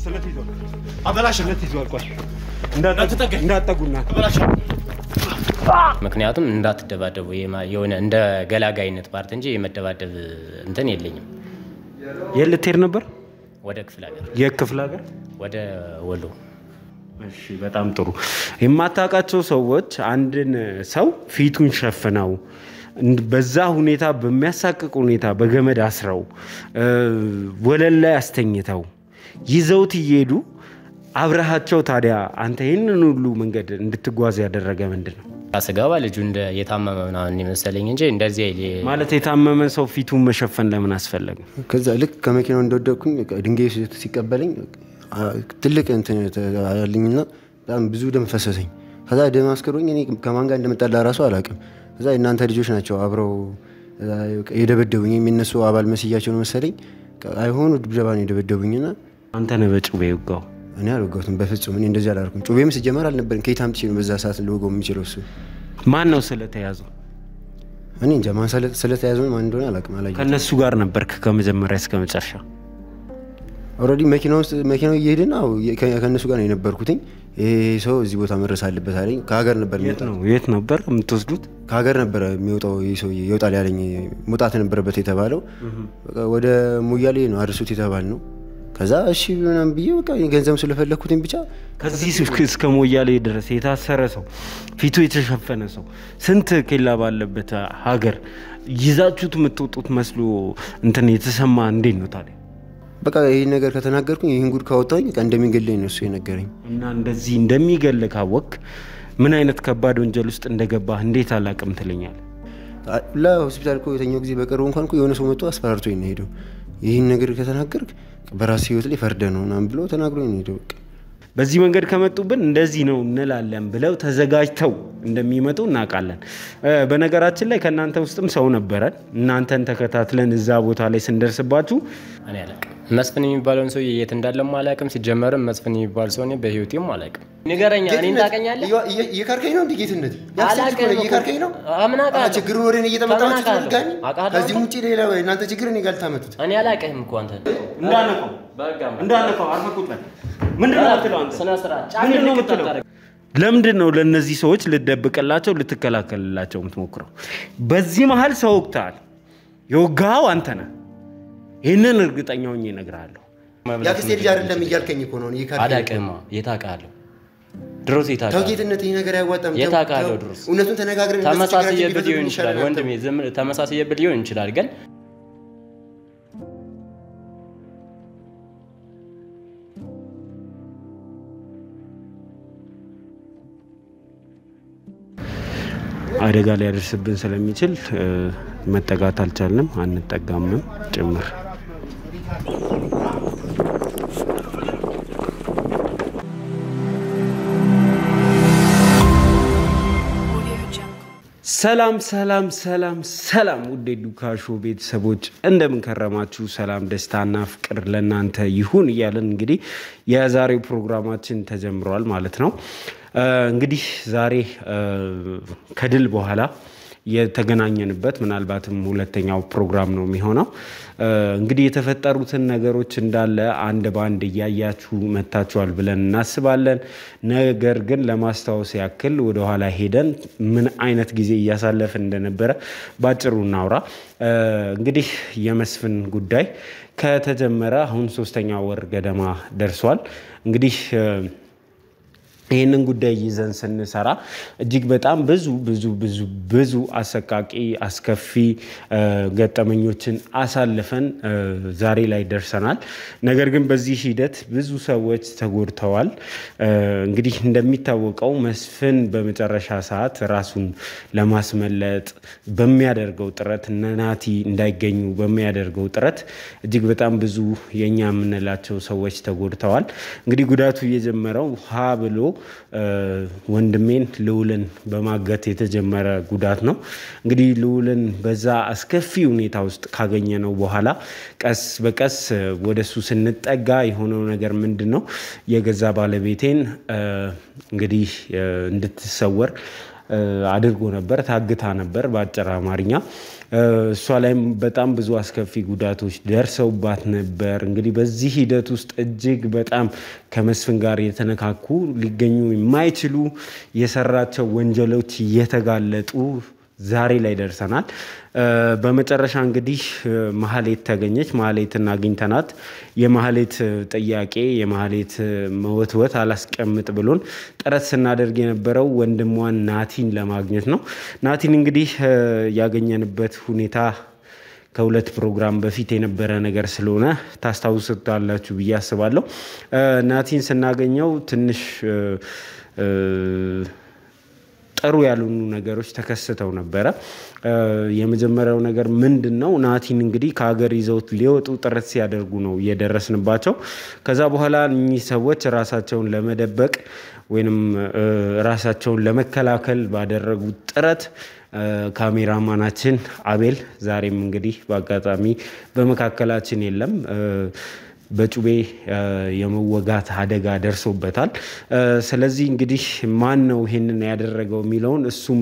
سلتي زول أبلاش سلتي زول قوي እንዳትጠጉና أبلاش ምክንያቱም እንዳትደባደቡ የሆነ እንደ ገላጋይነት ፓርት እንጂ የመደባደብ እንትን የለኝም የልትሄድ ነበር ወደ ክፍለ ሀገር የክፍለ ሀገር ወደ ወሎ እሺ በጣም ጥሩ የማታውቃቸው ሰዎች አንድን ሰው ፊቱን ሸፍነው በዛ ሁኔታ በሚያሳቅቅ ሁኔታ በገመድ አስረው ወለል ላይ አስተኝተው ይዘውት ይሄዱ አብራሃቸው ታዲያ አንተ ይሄንን ሁሉ መንገድ እንድትጓዝ ያደረገ ምንድነው አስጋባ ልጁ እንደ የታመመ ምናምን ይመስለኝ እንጂ እንደዚህ ማለት የታመመ ሰው ፊቱን መሸፈን ለምን አስፈለገ ከዛ ልክ ከመኪናው እንደወደኩኝ ድንጋይ ሲቀበለኝ ትልቅ እንትን አለኝና በጣም ብዙ ደም ፈሰሰኝ ከዛ ደም አስከሮኝ እኔ ከማን ጋር እንደመጣላ ራሱ አላውቅም ከዛ እናንተ ልጆች ናቸው አብረው የደበደቡኝ የሚነሱ አባል መስያቸው ነው መሰለኝ አይሆኑ ድብደባ ነው የደበደቡኝና አንተ ነህ በጩቤ ወጋው እኔ አልወጋሁትም በፍጹም እኔ እንደዚህ አላልኩም ጩቤም ሲጀመር አልነበረም ከይታም ትችሉ በዛ ሰዓት ልወጋው የሚችለው እሱ ማን ነው ስለተያዘው እኔ እንጃ ማን ስለተያዘው ማን እንደሆነ አላውቅም አላየሁም ከነሱ ጋር ነበርክ ከመጀመሪያ እስከ መጨረሻ ኦሬዲ መኪናው ይሄድና ከነሱ ጋር ነው የነበርኩትኝ ይሄ ሰው እዚህ ቦታ መድረስ አለበት አለኝ ከሀገር ነበር የሚወጣው የት ነበር የምትወስዱት ከሀገር ነበር የሚወጣው ይሄ ሰው ይወጣል ያለኝ ሙጣት ነበረበት የተባለው ወደ ሙያሌ ነው አርሱት የተባል ነው ከዛ እሺ ምናምን ብዬ በቃ ገንዘብ ስለፈለኩትኝ ብቻ ከዚህ እስከ ሙያሌ ድረስ የታሰረ ሰው ፊቱ የተሸፈነ ሰው ስንት ኬላ ባለበት ሀገር ይዛችሁት የምትወጡት መስሎ እንትን የተሰማ እንዴት ነው ታዲያ በቃ ይሄ ነገር ከተናገርኩኝ ይሄን ጉድ ካወጣኝ በቃ እንደሚገለኝ ነው እሱ የነገረኝ እና እንደዚህ እንደሚገል ካወቅ ምን አይነት ከባድ ወንጀል ውስጥ እንደገባህ እንዴት አላቅም ትለኛለህ ለሆስፒታል እኮ የተኛው ጊዜ በቀረው እንኳን እኮ የሆነ ሰው መጥቶ አስፈራርቶኝ ነው ሄደው ይሄን ነገር ከተናገርክ በራስ ህይወት ላይ ፈርደ ነው ምናምን ብሎ ተናግሮኝ ነው ሄደው በዚህ መንገድ ከመጡብን እንደዚህ ነው እንላለን ብለው ተዘጋጅተው እንደሚመጡ እናቃለን በነገራችን ላይ ከናንተ ውስጥም ሰው ነበረ እናንተን ተከታትለን እዛ ቦታ ላይ ስንደርስባችሁ እኔ አላውቅም መስፍን የሚባለውን ሰው የት እንዳለም አላውቅም ሲጀመር መስፍን የሚባል ሰው ነው በህይወቴም አላውቅም ንገረኛ እኔን ታቀኛለህ ይከርከኝ ነው ዲጌትነት አላውቅም ይከርከኝ ነው አምናቃ ችግሩን ወሬን እየተመጣጣችሁ ትልጋኝ ከዚህ ውጪ ሌላ እናንተ ችግር እኔ ጋር ታመጡት እኔ አላውቅም እኮ አንተ እንዳነቀው አርፈቁት ምንድነው የምትለው አንተ ስነ ስርዓት ጫምነው የምትለው ለምንድነው ለነዚህ ሰዎች ልትደብቅላቸው ልትከላከልላቸው የምትሞክረው በዚህ መሃል ሰው ወቅታል የወጋው አንተ ነህ ይሄንን እርግጠኛ ሆኜ እነግራለሁ ያክስቴ ልጅ አይደለም እያልከኝ እኮ ነው ይካከኝ አዳቀማ የታቃለው ድሮስ የታቃለው ታውቂትነት ይሄ ነገር ያዋጣም የታቃለው ድሮስ እውነቱን ተነጋግረን ተመሳሳይ ቪዲዮ ይችላል ወንድሜ ተመሳሳይ ቪዲዮ ይችላል ግን አደጋ ላይ ያደርስብን ስለሚችል መጠጋት አልቻልንም አንጠጋምም ጭምር ሰላም ውድ ዱካሾ ቤተሰቦች እንደምን ከረማችሁ ሰላም ደስታና ፍቅር ለናንተ ይሁን ይያለን እንግዲህ የዛሬው ፕሮግራማችን ተጀምሯል ማለት ነው እንግዲህ ዛሬ ከድል በኋላ የተገናኘንበት ምናልባትም ሁለተኛው ፕሮግራም ነው የሚሆነው እንግዲህ የተፈጠሩትን ነገሮች እንዳለ አንድ ባንድ ያያችሁ መታችኋል ብለን እናስባለን ነገር ግን ለማስተዋወስ ያክል ወደ ኋላ ሄደን ምን አይነት ጊዜ እያሳለፈን እንደነበረ ባጭሩ እናውራ እንግዲህ የመስፍን ጉዳይ ከተጀመረ አሁን 3ኛ ወር ገደማ ደርሷል እንግዲህ ይሄንን ጉዳይ ይዘን ስንሰራ እጅግ በጣም ብዙ አሰቃቂ አስከፊ ገጠመኞችን አሳልፈን ዛሬ ላይ ደርሰናል ነገር ግን በዚህ ሂደት ብዙ ሰዎች ተጎድተዋል እንግዲህ እንደሚታወቀው መስፍን በመጨረሻ ሰዓት ራሱን ለማስመለጥ በሚያደርገው ጥረት ናቲ እንዳይገኙ በሚያደርገው ጥረት እጅግ በጣም ብዙ የኛ ምንላቸው ሰዎች ተጎድተዋል እንግዲህ ጉዳቱ የጀመረው ሀ ብሎ ወንድሜን ልውልን በማገት የተጀመረ ጉዳት ነው እንግዲህ ልውልን በዛ አስከፊ ሁኔታ ውስጥ ካገኘነው በኋላ ቀስ በቀስ ወደሱ ስንጠጋ የሆነው ነገር ምንድነው የገዛ ባለቤቴን እንግዲህ እንድትሰወር አድርጎ ነበር ታግታ ነበር በአጭር አማርኛ እሷ ላይም በጣም ብዙ አስከፊ ጉዳቶች ደርሰውባት ነበር እንግዲህ በዚህ ሂደት ውስጥ እጅግ በጣም ከመስፍን ጋር የተነካኩ ሊገኙ የማይችሉ የሰራቸው ወንጀሎች የተጋለጡ ዛሬ ላይ ደርሰናል በመጨረሻ እንግዲህ ማህሌት ተገኘች ማህሌትን አግኝተናት የማህሌት ጥያቄ የማህሌት መወትወት አላስቀምጥ ብሎን ጥረት ስናደርግ የነበረው ወንድሟን ናቲን ለማግኘት ነው ናቲን እንግዲህ ያገኘንበት ሁኔታ ከሁለት ፕሮግራም በፊት የነበረ ነገር ስለሆነ ታስታውሱታላችሁ ብዬ አስባለሁ ናቲን ስናገኘው ትንሽ ጥሩ ያሉኑ ነገሮች ተከስተው ነበር የመጀመሪያው ነገር ምንድነው ናቲን እንግዲህ ከሀገር ይዘውት ሊወጡ ጥረት ሲያደርጉ ነው የደረስንባቸው ከዛ በኋላ እኚህ ሰዎች ራሳቸውን ለመደበቅ ወይንም ራሳቸውን ለመከላከል ባደረጉት ጥረት ካሜራማናችን አቤል ዛሬም እንግዲህ በአጋጣሚ በመካከላችን የለም በጩቤ የመወጋት አደጋ ደርሶበታል ስለዚህ እንግዲህ ማን ነው ይሄንን ያደረገው ሚለውን እሱም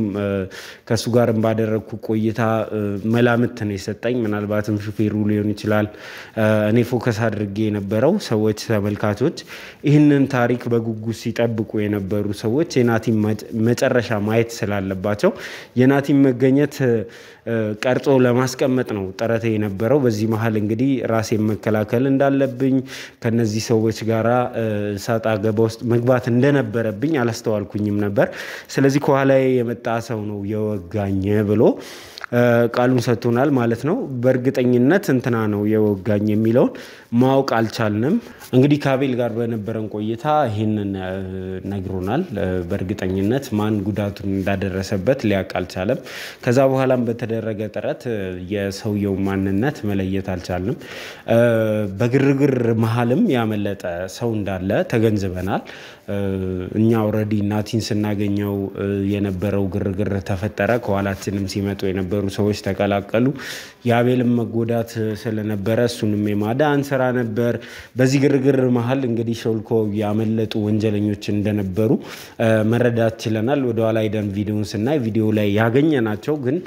ከሱ ጋርም ባደረኩ ቆይታ መላምት ነው የሰጠኝ ምናልባትም ሹፌሩ ሊሆን ይችላል እኔ ፎከስ አድርጌ የነበረው ሰዎች ተመልካቾች ይህንን ታሪክ በጉጉት ሲጠብቁ የነበሩ ሰዎች የናቲን መጨረሻ ማየት ስላለባቸው የናቲን መገኘት ቀርጾ ለማስቀመጥ ነው ጥረቴ የነበረው በዚህ መሃል እንግዲህ ራሴን መከላከል እንዳለብኝ ከነዚህ ሰዎች ጋራ ሳጣ ገባ ውስጥ መግባት እንደነበረብኝ አላስተዋልኩኝም ነበር ስለዚህ ከኋላ የመጣ ሰው ነው የወጋኝ ብሎ ቃሉን ሰጥቶናል ማለት ነው በእርግጠኝነት እንትና ነው የወጋኝ የሚለውን ማወቅ አልቻልንም እንግዲህ ካቤል ጋር በነበረን ቆይታ ይሄንን ነግሮናል በእርግጠኝነት ማን ጉዳቱን እንዳደረሰበት ሊያውቅ አልቻለም ከዛ በኋላም በተደረገ ጥረት የሰውየው ማንነት መለየት አልቻልንም በግርግር መሃልም ያመለጠ ሰው እንዳለ ተገንዝበናል እኛ ኦሬዲ ናቲን ስናገኘው የነበረው ግርግር ተፈጠረ ከኋላችንም ሲመጡ የነበሩ ሰዎች ተቀላቀሉ ያቤልም መጎዳት ስለነበረ እሱንም የማዳን ስራ ነበር በዚህ ግርግር መሃል እንግዲህ ሾልኮ ያመለጡ ወንጀለኞች እንደነበሩ መረዳት ችለናል ወደ ኋላ ሄደን ቪዲዮውን ስናይ ቪዲዮ ላይ ያገኘናቸው ግን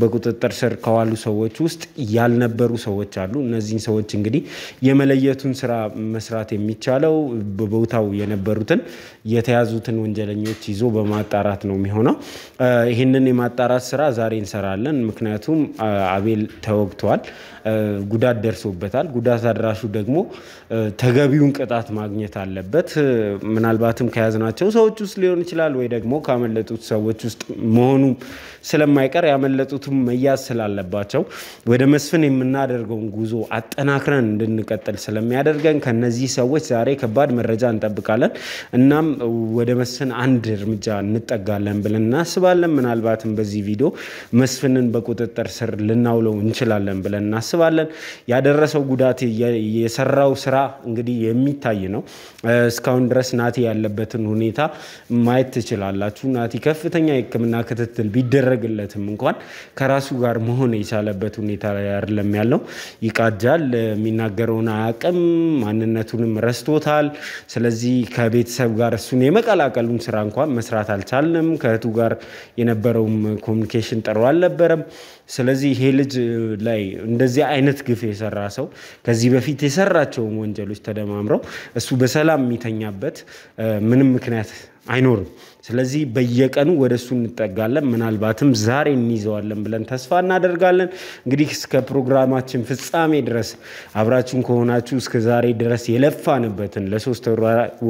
በቁጥጥር ስር ከዋሉ ሰዎች ውስጥ ያልነበሩ ሰዎች አሉ እነዚህን ሰዎች እንግዲህ የመለየቱን ስራ መስራት የሚቻለው በቦታው የነበሩትን የተያዙትን ወንጀለኞች ይዞ በማጣራት ነው የሚሆነው ይሄንን የማጣራት ስራ ዛሬ እንሰራለን ምክንያቱም አቤል ተወግቷል ጉዳት ደርሶበታል ጉዳት አድራሹ ደግሞ ተገቢውን ቅጣት ማግኘት አለበት ምናልባትም ከያዝናቸው ሰዎች ውስጥ ሊሆን ይችላል ወይ ደግሞ ካመለጡት ሰዎች ውስጥ መሆኑ ስለማይቀር ያመለጡትም መያዝ ስላለባቸው ወደ መስፍን የምናደርገውን ጉዞ አጠናክረን እንድንቀጥል ስለሚያደርገን ከነዚህ ሰዎች ዛሬ ከባድ መረጃ እንጠብቃለን እናም ወደ መስፍን አንድ እርምጃ እንጠጋለን ብለን እናስባለን ምናልባትም በዚህ ቪዲዮ መስፍንን በቁጥጥር ስር ልናውለው እንችላለን ብለን እናስባለን ያደረሰው ጉዳት የሰራው ስራ እንግዲህ የሚታይ ነው እስካሁን ድረስ ናቲ ያለበትን ሁኔታ ማየት ትችላላችሁ ናቲ ከፍተኛ የሕክምና ክትትል ቢደረግለትም እንኳን ከራሱ ጋር መሆን የቻለበት ሁኔታ ላይ አይደለም ያለው ይቃጃል የሚናገረውን አያውቅም ማንነቱንም ረስቶታል ስለዚህ ከቤተሰብ ጋር እሱን የመቀላቀሉን ስራ እንኳን መስራት አልቻልንም ከእህቱ ጋር የነበረውም ኮሙኒኬሽን ጥሩ አልነበረም ስለዚህ ይሄ ልጅ ላይ እንደዚህ አይነት ግፍ የሰራ ሰው ከዚህ በፊት የሰራቸው ወንጀሎች ተደማምረው እሱ በሰላም የሚተኛበት ምንም ምክንያት አይኖርም ስለዚህ በየቀኑ ወደሱ እንጠጋለን ምናልባትም ዛሬ እንይዘዋለን ብለን ተስፋ እናደርጋለን እንግዲህ እስከ ፕሮግራማችን ፍጻሜ ድረስ አብራችሁን ከሆናችሁ እስከ ዛሬ ድረስ የለፋንበትን ለ3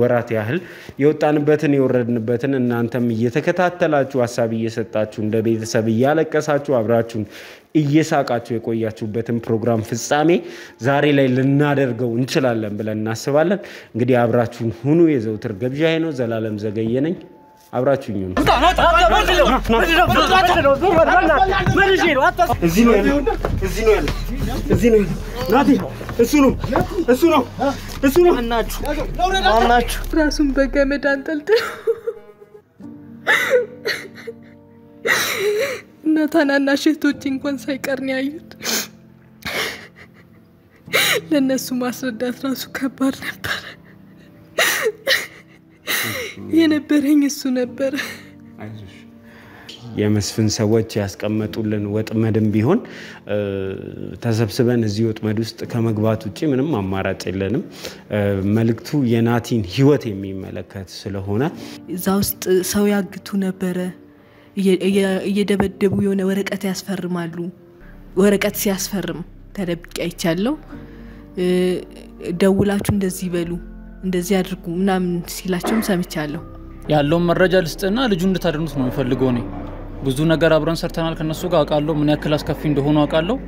ወራት ያህል የወጣንበትን የወረድንበትን እናንተም እየተከታተላችሁ ሐሳብ እየሰጣችሁ እንደ ቤተሰብ እያለቀሳችሁ አብራችሁን እየሳቃችሁ የቆያችሁበትን ፕሮግራም ፍጻሜ ዛሬ ላይ ልናደርገው እንችላለን ብለን እናስባለን እንግዲህ አብራችሁን ሁኑ የዘውትር ግብዣዬ ነው ዘላለም ዘገየ ነኝ አብራችሁኝ ነው እዚህ ነው ናቲ እሱ ነው እናችሁ ራሱን በገመድ አንጠልጥሎ እና ታናናሽ እህቶቼ እንኳን ሳይቀር ነው ያዩት ለነሱ ማስረዳት ራሱ ከባድ ነበር የነበረኝ እሱ ነበር የመስፍን ሰዎች ያስቀመጡልን ወጥመድም ቢሆን ተሰብስበን እዚህ ወጥመድ ውስጥ ከመግባት ውጪ ምንም አማራጭ የለንም። መልእክቱ የናቲን ህይወት የሚመለከት ስለሆነ እዛ ውስጥ ሰው ያግቱ ነበረ እየደበደቡ የሆነ ወረቀት ያስፈርማሉ ወረቀት ሲያስፈርም ተደብቄ አይቻለሁ ደውላችሁ እንደዚህ በሉ እንደዚህ አድርጉ ምናምን ሲላቸውም ሰምቻለሁ ያለው መረጃ ልስጥና ልጁ እንድታደርኑት ነው ፈልገው ነው ብዙ ነገር አብረን ሰርተናል ከነሱ ጋር አቃለው ምን ያክል አስከፊ እንደሆነ አቃለው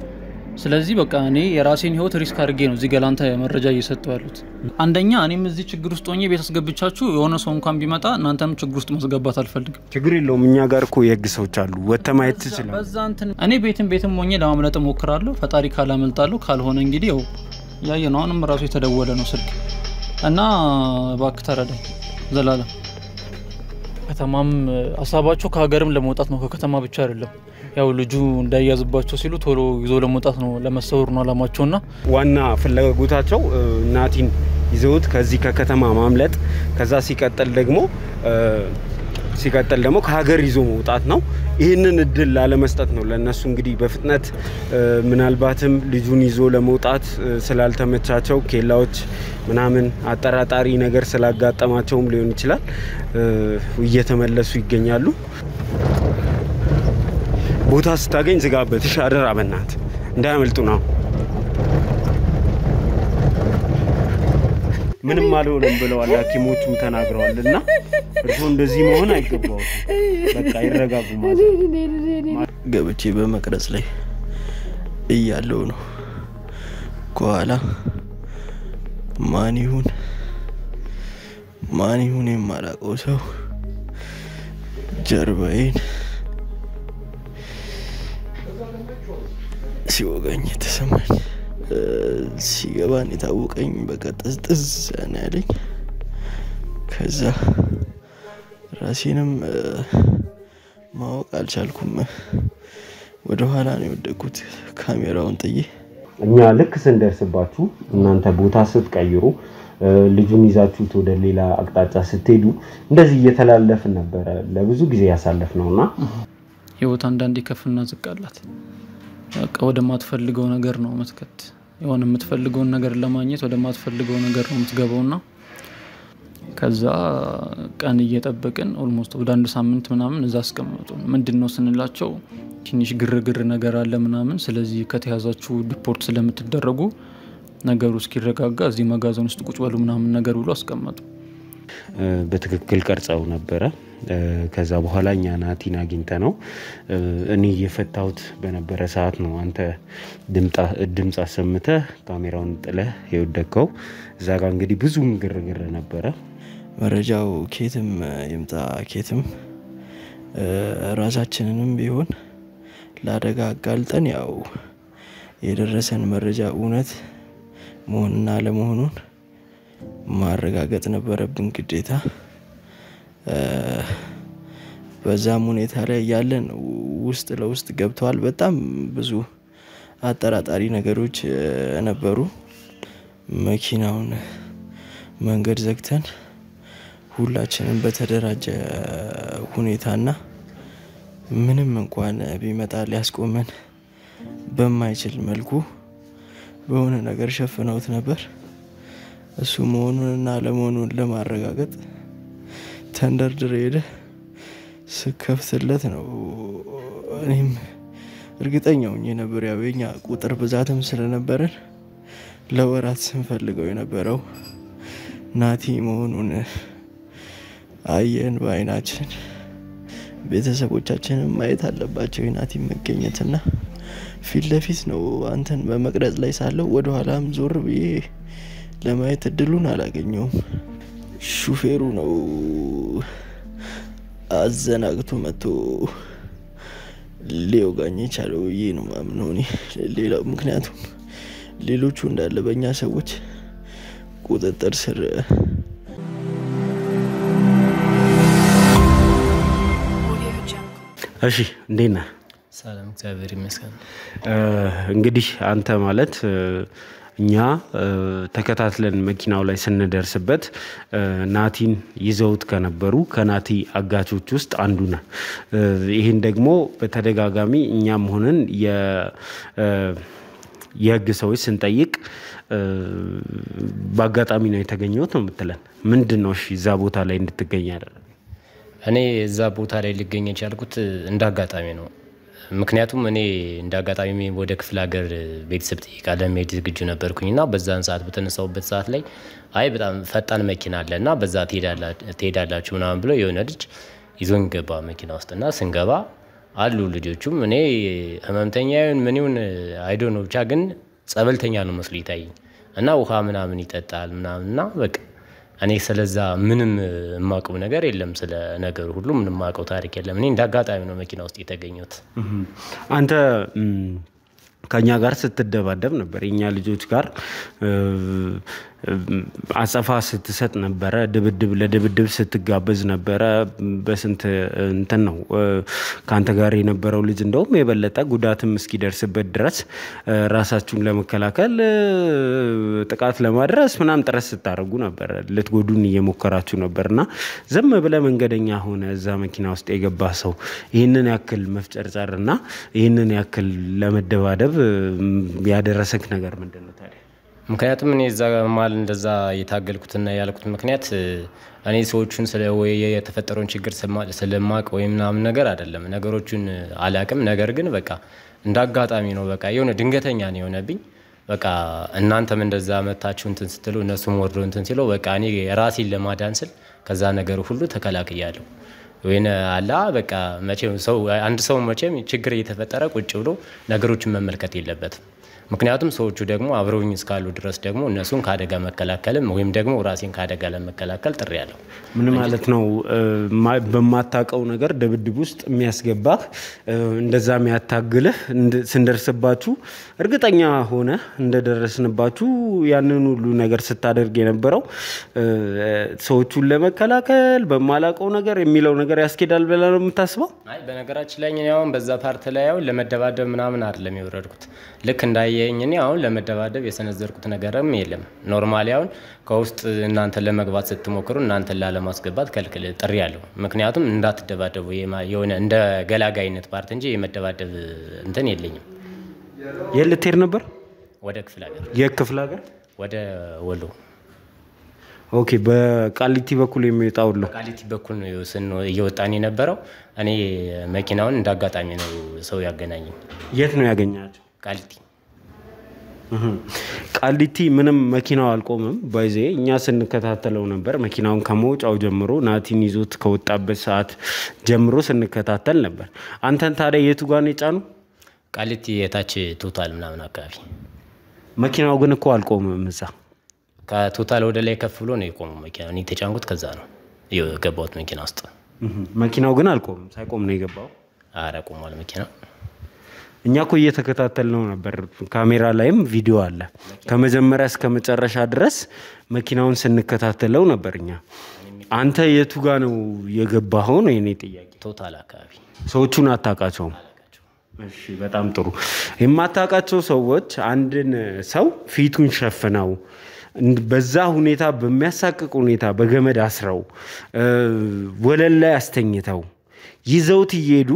ስለዚህ በቃ እኔ የራሴን ህይወት ሪስክ አድርጌ ነው እዚህ ገላንታ መረጃ እየሰጠው ያሉት አንደኛ እኔም እዚህ ችግር ውስጥ ሆኜ ቤት አስገብቻችሁ የሆነ ሰው እንኳን ቢመጣ እናንተም ችግር ውስጥ ማስገባት አልፈልግም ችግር የለውም እኛ ጋር እኮ የህግ ሰዎች አሉ ወተማየት ትችላል በዛንተ እኔ ቤትም ሆኜ ለማምለጥ ሞክራለሁ ፈጣሪ ካላመልጣለሁ ካልሆነ እንግዲህ ያው ያየነው አሁንም ራሱ የተደወለ ነው ስልክ እና ባክ ተረዳኝ ዘላለም ከተማም ሐሳባቸው ከሀገርም ለመውጣት ነው ከከተማ ብቻ አይደለም ያው ልጁ እንዳያዝባቸው ሲሉ ቶሎ ይዞ ለመውጣት ነው ለመሰወር ነው አላማቸውና ዋና ፍላጎታቸው ናቲን ይዘውት ከዚህ ከከተማ ማምለጥ ከዛ ሲቀጥል ደግሞ ከሀገር ይዞ መውጣት ነው ይሄንን እድል ላለመስጠት ነው ለነሱ እንግዲህ በፍጥነት ምናልባትም ልጁን ይዞ ለመውጣት ስላልተመቻቸው ኬላዎች ምናምን አጠራጣሪ ነገር ስላጋጠማቸውም ሊሆን ይችላል እየተመለሱ ይገኛሉ ቦታ ስታገኝ ዝጋበት ሻደር አበናት እንዳያመልጡ ነው ምንም አልሆነም ብለዋል ሐኪሞቹ ተናግረዋልና እርሱ እንደዚህ መሆን አይገባው በቃ ይረጋጉ ማለት ገብቼ በመቅረጽ ላይ እያለው ነው ኳላ ማን ይሁን የማላውቀው ሰው ጀርባዬን ሲወጋኝ ተሰማኝ ሲገባን የታወቀኝ በቀጥጥዝ ያለኝ ከዛ ራሴንም ማወቅ አልቻልኩም ወደ ኋላ ነው የወደኩት ካሜራውን ጥዬ እኛ ልክ ስንደርስባችሁ እናንተ ቦታ ስትቀይሩ ልጁን ይዛችሁት ወደ ሌላ አቅጣጫ ስትሄዱ እንደዚህ እየተላለፍን ነበር ለብዙ ጊዜ ያሳለፍነውና ህይወት አንዳንዴ ከፍና ዝቃላት በቃ ወደ ማትፈልገው ነገር ነው መስከት የሆነ የምትፈልገው ነገር ለማግኘት ወደ ማትፈልገው ነገር ነው የምትገባውና ከዛ ቀን እየጠበቅን ኦልሞስት ወደ አንድ ሳምንት ምናምን እዛ አስቀመጡ ምንድነው ስንላቸው ትንሽ ግርግር ነገር አለ ምናምን ስለዚህ ከተያዛችሁ ሪፖርት ስለምትደረጉ ነገሩ እስኪረጋጋ እዚህ መጋዘን ውስጥ ቁጭ በሉ ምናምን ነገር ብሎ አስቀመጡ በትክክል ቀርጸው ነበር ከዛ በኋላ እኛ ናቲን አግኝተነው እኔ የፈታውት በነበረ ሰዓት ነው አንተ ድምጽ አሰምተህ ካሜራውን ጥለህ የወደቀው እዛ ጋር እንግዲህ ብዙ ግርግር ነበር መረጃው ኬትም ይምጣ ኬትም ራሳችንንም ቢሆን ለአደጋ አጋልጠን ያው የደረሰን መረጃ እውነት መሆንና ለመሆኑን ማረጋገጥ ነበረብን ግዴታ በዛም ሁኔታ ላይ ያለን ውስጥ ለውስጥ ገብተዋል በጣም ብዙ አጠራጣሪ ነገሮች ነበሩ መኪናውን መንገድ ዘግተን ሁላችንም በተደራጀ ሁኔታና ምንም እንኳን ቢመጣ ሊያስቆመን በማይችል መልኩ በሆነ ነገር ሸፍነውት ነበር እሱ መሆኑንና ለመሆኑን ለማረጋገጥ ተንደርድሬ ሄደ ስከፍትለት ነው እኔም እርግጠኛው ነበር ያው የኛ ቁጥር ብዛትም ስለነበረን ለወራት ስንፈልገው የነበረው ናቲ መሆኑን አየን በአይናችን ቤተሰቦቻችንን ማየት አለባቸው የናቲ መገኘትና ፊት ለፊት ነው አንተን በመቅረጽ ላይ ሳለው ወደ ኋላም ዞር ብዬ ለማየት እድሉን አላገኘውም ሹፌሩ ነው አዘናግቶ መጥቶ ሊወጋኝ የቻለው ይሄ ነው ማምነው እኔ ሌላው ምክንያቱም ሌሎቹ እንዳለ በእኛ ሰዎች ቁጥጥር ስር እሺ እንዴት ነህ ሰላም እግዚአብሔር ይመስገን እንግዲህ አንተ ማለት እኛ ተከታትለን መኪናው ላይ ስንደርስበት ናቲን ይዘውት ከነበሩ ከናቲ አጋቾች ውስጥ አንዱ ነው። ይህን ደግሞ በተደጋጋሚ እኛም ሆነን የህግ ሰዎች ስንጠይቅ በአጋጣሚ ነው የተገኘሁት ነው የምትለን። ምንድን ነው እሺ እዛ ቦታ ላይ እንድትገኝ ያደረገ? እኔ እዛ ቦታ ላይ ልገኝ የቻልኩት እንዳጋጣሚ ነው። ምክንያቱም እኔ እንዳጋጣሚ ወደ ክፍለ ሀገር ቤተሰብ ጥይቃ ለመሄድ ዝግጁ ነበርኩኝና በዛን ሰዓት በተነሳውበት ሰዓት ላይ በጣም ፈጣን መኪና አለና በዛ ትሄዳላችሁ ምናምን ብሎ የሆነ ልጅ ይዞኝ ገባ መኪና ውስጥና ስንገባ አሉ ልጆቹም እኔ ህመምተኛ ይሁን ምን ይሁን አይዶ ነው ብቻ ግን ጸበልተኛ ነው መስሎ ይታየኝ እና ውሃ ምናምን ይጠጣል ምናምንና በቃ እኔ ስለዛ ምንም የማውቀው ነገር የለም። ስለ ነገሩ ሁሉ ምንም የማውቀው ታሪክ የለም። እኔ እንዳጋጣሚ ነው መኪና ውስጥ የተገኘሁት። አንተ ከኛ ጋር ስትደባደብ ነበር፣ የኛ ልጆች ጋር አጸፋ ስትሰጥ ነበረ፣ ለድብድብ ስትጋበዝ ነበረ። በስንት እንትን ነው ካንተ ጋር የነበረው ልጅ እንደውም የበለጠ ጉዳትም እስኪደርስበት ድረስ ራሳችሁን ለመከላከል ጥቃት ለማድረስ ምናምን ጥረት ስታደርጉ ነበር፣ ልትጎዱን እየሞከራችሁ ነበርና ዝም ብለህ መንገደኛ ሆነ እዛ መኪና ውስጥ የገባ ሰው ይህንን ያክል መፍጨርጨርና ይህንን ያክል ለመደባደብ ያደረሰክ ነገር ምንድን ነው ታዲያ? ምክንያቱም እኔ እዛ ማል እንደዛ የታገልኩትና ያልኩት ምክንያት እኔ ሰዎቹን ወይ የተፈጠረውን ችግር ስለማቅ ወይ ምናምን ነገር አይደለም። ነገሮቹን አላቅም። ነገር ግን በቃ እንዳጋጣሚ ነው። በቃ የሆነ ድንገተኛ ነው የሆነብኝ። በቃ እናንተም እንደዛ መታችሁ እንትን ስትሉ እነሱም ወርዶ እንትን ሲሉ በቃ እኔ ራሴን ለማዳን ስል ከዛ ነገር ሁሉ ተከላክያለሁ። ወይኔ አላ በቃ መቼም አንድ ሰው መቼም ችግር እየተፈጠረ ቁጭ ብሎ ነገሮችን መመልከት የለበትም። ምክንያቱም ሰዎቹ ደግሞ አብረውኝ እስካሉ ድረስ ደግሞ እነሱን ካደጋ መከላከልም ወይም ደግሞ ራሴን ካደጋ ለመከላከል ጥሪ ያለው ምን ማለት ነው? በማታውቀው ነገር ድብድብ ውስጥ የሚያስገባህ እንደዛ የሚያታግልህ ስንደርስባችሁ እርግጠኛ ሆነ እንደደረስንባችሁ ያንን ሁሉ ነገር ስታደርግ የነበረው ሰዎቹን ለመከላከል በማላውቀው ነገር የሚለው ነገር ያስኬዳል ብለህ ነው የምታስበው? አይ በነገራችን ላይ እኔ አሁን በዛ ፓርት ላይ አሁን ለመደባደብ ምናምን አይደለም የወረድኩት። ልክ እንዳየኝ እኔ አሁን ለመደባደብ የሰነዘርኩት ነገርም የለም። ኖርማሊ አሁን ከውስጥ እናንተ ለመግባት ስትሞክሩ እናንተ ላለማስገባት ከልክል ጥሪ ያለው። ምክንያቱም እንዳትደባደቡ የሆነ እንደ ገላጋይነት ፓርት እንጂ የመደባደብ እንትን የለኝም። የልትሄድ ነበር ወደ ክፍለ ሀገር። የክፍለ ሀገር ወደ ወሎ። ኦኬ። በቃሊቲ በኩል የሚወጣው ነው። በቃሊቲ በኩል ነው እየወጣን የነበረው። እኔ መኪናውን እንዳጋጣሚ ነው ሰው ያገናኘኝ። የት ነው ያገኛቸው? ቃሊቲ። ቃሊቲ ምንም መኪናው አልቆመም። ባይዜ እኛ ስንከታተለው ነበር። መኪናውን ከመውጫው ጀምሮ ናቲን ይዞት ከወጣበት ሰዓት ጀምሮ ስንከታተል ነበር። አንተን ታዲያ የቱ ጋር ነው የጫኑ? ቃሊቲ የታች ቶታል ምናምን አካባቢ። መኪናው ግን እኮ አልቆመም እዛ። ከቶታል ወደ ላይ ከፍ ብሎ ነው የቆመው መኪናው። እኔ የተጫንኩት ከዛ ነው የገባሁት መኪና ውስጥ። መኪናው ግን አልቆመም። ሳይቆም ነው የገባው? አረ ቆሟል መኪናው። እኛ እኮ እየተከታተልነው ነበር። ካሜራ ላይም ቪዲዮ አለ። ከመጀመሪያ እስከ መጨረሻ ድረስ መኪናውን ስንከታተለው ነበር እኛ። አንተ የቱ ጋር ነው የገባኸው ነው የኔ ጥያቄ። ቶታል አካባቢ። ሰዎቹን አታውቃቸውም? እሺ፣ በጣም ጥሩ። የማታውቃቸው ሰዎች አንድን ሰው ፊቱን ሸፍነው በዛ ሁኔታ በሚያሳቅቅ ሁኔታ በገመድ አስረው ወለል ላይ አስተኝተው ይዘውት እየሄዱ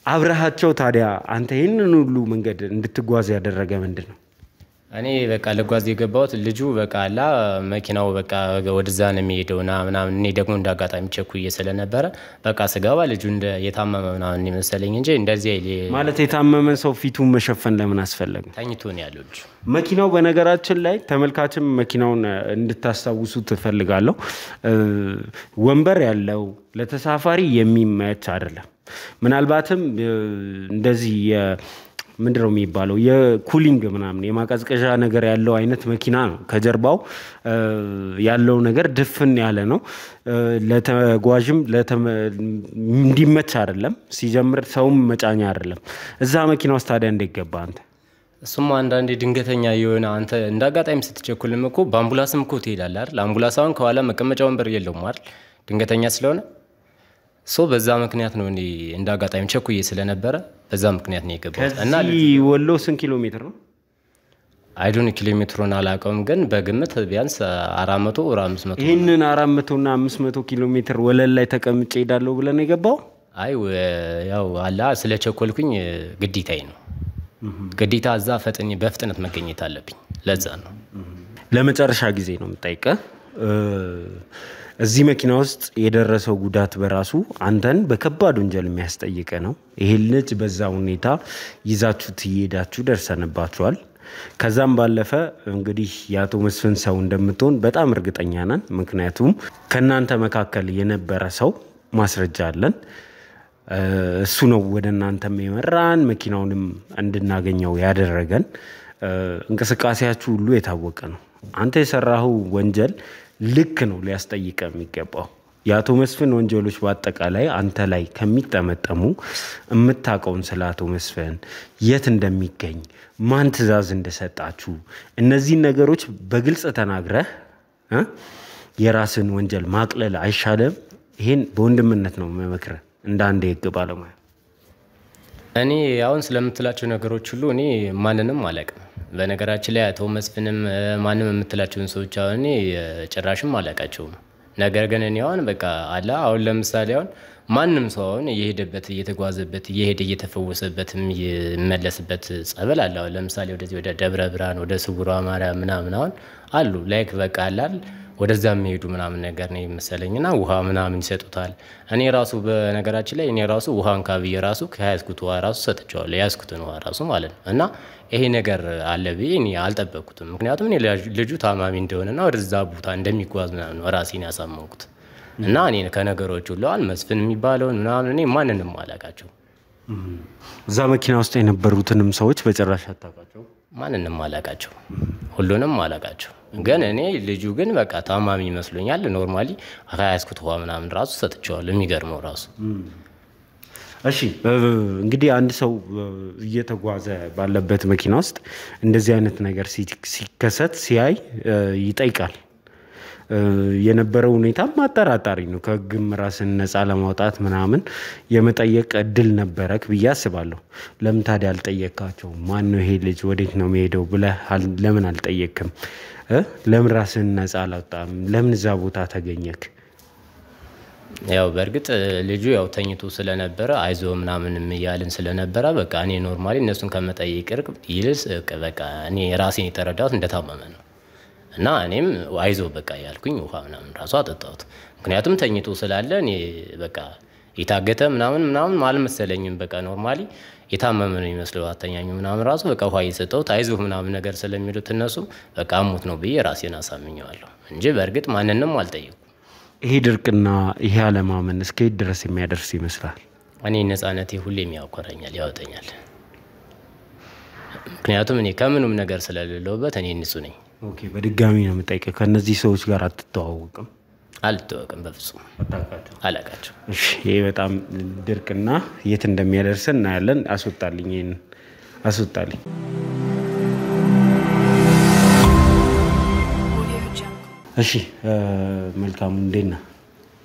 አብረሃቸው ታዲያ አንተ ይህንን ሁሉ መንገድ እንድትጓዝ ያደረገ ምንድን ነው? እኔ በቃ ለጓዝ የገባሁት ልጁ በቃ አላ መኪናው በቃ ወደዛ ነው የሚሄደውና ምናምን እኔ ደግሞ እንዳጋጣሚ ቸኩዬ ስለነበረ በቃ ስገባ ልጁ የታመመ ምናምን መሰለኝ እንጂ እንደዚህ ማለት የታመመ ሰው ፊቱን መሸፈን ለምን አስፈለገ? ተኝቶ ነው ያለው ልጁ። መኪናው በነገራችን ላይ ተመልካችም መኪናውን እንድታስታውሱ ትፈልጋለሁ። ወንበር ያለው ለተሳፋሪ የሚመች አይደለም። ምናልባትም እንደዚህ ምንድነው የሚባለው የኩሊንግ ምናምን የማቀዝቀዣ ነገር ያለው አይነት መኪና ነው። ከጀርባው ያለው ነገር ድፍን ያለ ነው። ለተጓዥም እንዲመች አይደለም። ሲጀምር ሰውም መጫኛ አይደለም። እዛ መኪና ውስጥ ታዲያ እንዴት ገባ አንተ? እሱም አንዳንዴ ድንገተኛ የሆነ አንተ እንዳጋጣሚ ስትቸኩልም እኮ በአምቡላንስም እኮ ትሄዳለህ አይደል? አምቡላንስ አሁን ከኋላ መቀመጫ ወንበር የለውም አይደል? ድንገተኛ ስለሆነ በዛ ምክንያት ነው እንዴ እንዳጋጣሚ ቸኩዬ ስለነበረ በዛ ምክንያት ነው የገባሁት። እና ወሎ ስንት ኪሎ ሜትር ነው? አይዶን ኪሎሜትሩን አላውቀውም ግን በግምት ቢያንስ 400 ወር 500 ይሄንን 400 እና 500 ኪሎ ሜትር ወለል ላይ ተቀምጬ ሄዳለሁ ብለን የገባው አይ ያው አላ ስለቸኮልኩኝ ግዴታዬ ነው ግዴታ እዛ ፈጥኜ በፍጥነት መገኘት አለብኝ ለዛ ነው ለመጨረሻ ጊዜ ነው የምጠይቀው እዚህ መኪና ውስጥ የደረሰው ጉዳት በራሱ አንተን በከባድ ወንጀል የሚያስጠይቀ ነው ይሄ ልጅ በዛ ሁኔታ ይዛችሁት ይሄዳችሁ ደርሰንባችኋል ከዛም ባለፈ እንግዲህ ያቶ መስፍን ሰው እንደምትሆን በጣም እርግጠኛ ነን ምክንያቱም ከናንተ መካከል የነበረ ሰው ማስረጃ አለን እሱ ነው ወደናንተም የመራን መኪናውንም እንድናገኘው ያደረገን እንቅስቃሴያችሁ ሁሉ የታወቀ ነው አንተ የሰራው ወንጀል ልክ ነው ሊያስጠይቀ የሚገባው ያቶ መስፍን ወንጀሎች በአጠቃላይ አንተ ላይ ከሚጠመጠሙ እምታቀውን ስላቶ መስፍን የት እንደሚገኝ ማን ትዛዝ እንደሰጣችሁ እነዚህ ነገሮች በግልጽ ተናግረህ የራስን ወንጀል ማቅለል አይሻለም ይሄን በወንድምነት ነው መመክረህ እንደ አንድ የህግ ባለሙያ እኔ አሁን ስለምትላቸው ነገሮች ሁሉ እኔ ማንንም አላውቅም በነገራችን ላይ አቶ መስፍንም ማንንም የምትላቸውን ሰዎች አሁን እኔ ጭራሽም አላውቃቸውም ነገር ግን እኔ አሁን በቃ አላ አሁን ለምሳሌ አሁን ማንንም ሰው አሁን እየሄደበት እየተጓዘበት እየሄደ እየተፈወሰበትም ይመለስበት ጸበል አለ አሁን ለምሳሌ ወደዚህ ወደ ደብረ ብርሃን ወደ ስውሯ ማርያም ምናምን አሁን አሉ ላይክ በቃ አላል ወደዛ የሚሄዱ ምናምን ነገር ነው መሰለኝና ውሃ ምናምን ይሰጡታል እኔ ራሱ በነገራችን ላይ እኔ ራሱ ውሃን ካብዬ ራሱ ከያዝኩት ውሃ ራሱ ሰጥቻለሁ ያዝኩትን ውሃ ራሱ ማለት ነው እና ይሄ ነገር አለ ብዬ እኔ አልጠበቅኩትም ምክንያቱም እኔ ልጁ ታማሚ እንደሆነና ወደዛ ቦታ እንደሚጓዝ ምናምን ነው ራሴን ያሳመንኩት እና እኔ ከነገሮች ሁሉ አል መስፍን የሚባለው ምናምን እኔ ማንንም አላውቃቸው እዛ መኪና ውስጥ የነበሩትንም ሰዎች በጭራሽ አታውቃቸው ማንንም አላውቃቸው ሁሉንም አላውቃቸው ግን እኔ ልጁ ግን በቃ ታማሚ ይመስሉኛል ኖርማሊ አያስኩት ውሃ ምናምን ራሱ ሰጥቻለሁ የሚገርመው ራሱ እሺ እንግዲህ አንድ ሰው እየተጓዘ ባለበት መኪና ውስጥ እንደዚህ አይነት ነገር ሲከሰት ሲያይ ይጠይቃል የነበረው ሁኔታ ማጠራጣሪ ነው ከግም ራስን ነፃ ለማውጣት ምናምን የመጠየቅ እድል ነበረክ ብዬ አስባለሁ ለምን ታዲያ አልጠየቃቸው ማን ነው ይሄ ልጅ ወዴት ነው የሚሄደው ብለህ ለምን አልጠየቅም ለምን ራስን ነፃ አላውጣም ለምን እዛ ቦታ ተገኘክ ያው በርግጥ ልጁ ያው ተኝቶ ስለነበረ አይዞ ምናምን የሚያልን ስለነበረ በቃ እኔ ኖርማሊ እነሱን ከመጠየቅ ይልስ በቃ እኔ ራሴን የተረዳሁት እንደታመመ ነው እና እኔም አይዞ በቃ ያልኩኝ ውሃ ምናምን ራሱ አጠጣሁት ምክንያቱም ተኝቶ ስላለ እኔ በቃ የታገተ ምናምን አልመሰለኝም በቃ ኖርማሊ የታመመ ነው ይመስለው አተኛኙ ምናምን ራሱ በቃ ውሃ ይሰጠውት አይዞ ምናምን ነገር ስለሚሉት እነሱ በቃ አሞት ነው ብዬ ራሴን አሳምኘዋለሁ እንጂ በርግጥ ማንንም አልጠየቁ ይሄ ድርቅና ይሄ አለማመን እስከ ድረስ የሚያደርስ ይመስላል እኔ ነፃነቴ ሁሌም ያወቀረኛል ያወጣኛል ምክንያቱም እኔ ከምንም ነገር ስለሌለውበት እኔ ንጹህ ነኝ ኦኬ በድጋሚ ነው የምጠይቀው ከነዚህ ሰዎች ጋር አትተዋወቅም አልተዋወቅም በፍጹም አላውቃቸው እሺ ይሄ በጣም ድርቅና የት እንደሚያደርሰን እናያለን አስወጣልኝ ይሄን አስወጣልኝ እሺ መልካም እንደና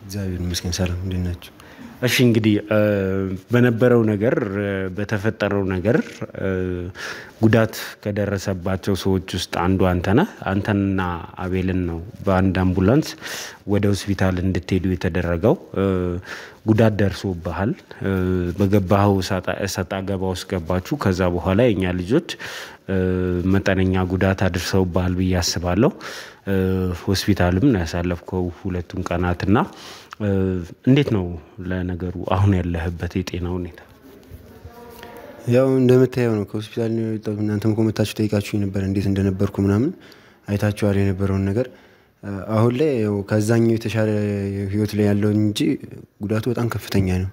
እግዚአብሔር ይመስገን ሰላም እንደናችሁ እሺ እንግዲህ በነበረው ነገር በተፈጠረው ነገር ጉዳት ከደረሰባቸው ሰዎች ውስጥ አንዱ አንተና አቤልን ነው በአንድ አምቡላንስ ወደ ሆስፒታል እንድትሄዱ የተደረገው ጉዳት ደርሶብሃል በገባው ሰጣ ገባ ውስጥ ገባችሁ ከዛ በኋላ የኛ ልጆች መጠነኛ ጉዳት አድርሰውብሃል ብዬ አስባለሁ ሆስፒታልም ያሳለፍከው ሁለቱን ቀናትና እንዴት ነው ለነገሩ አሁን ያለህበት የጤና ሁኔታ ያው እንደምታየው ነው ከሆስፒታል ነው እናንተም ኮመንታችሁ ጠይቃችሁ ነበር እንዴት እንደነበርኩ ምናምን አይታችኋል የነበረውን ነገር አሁን ላይ ያው ከዛኛው የተሻለ ህይወት ላይ ያለው እንጂ ጉዳቱ በጣም ከፍተኛ ነው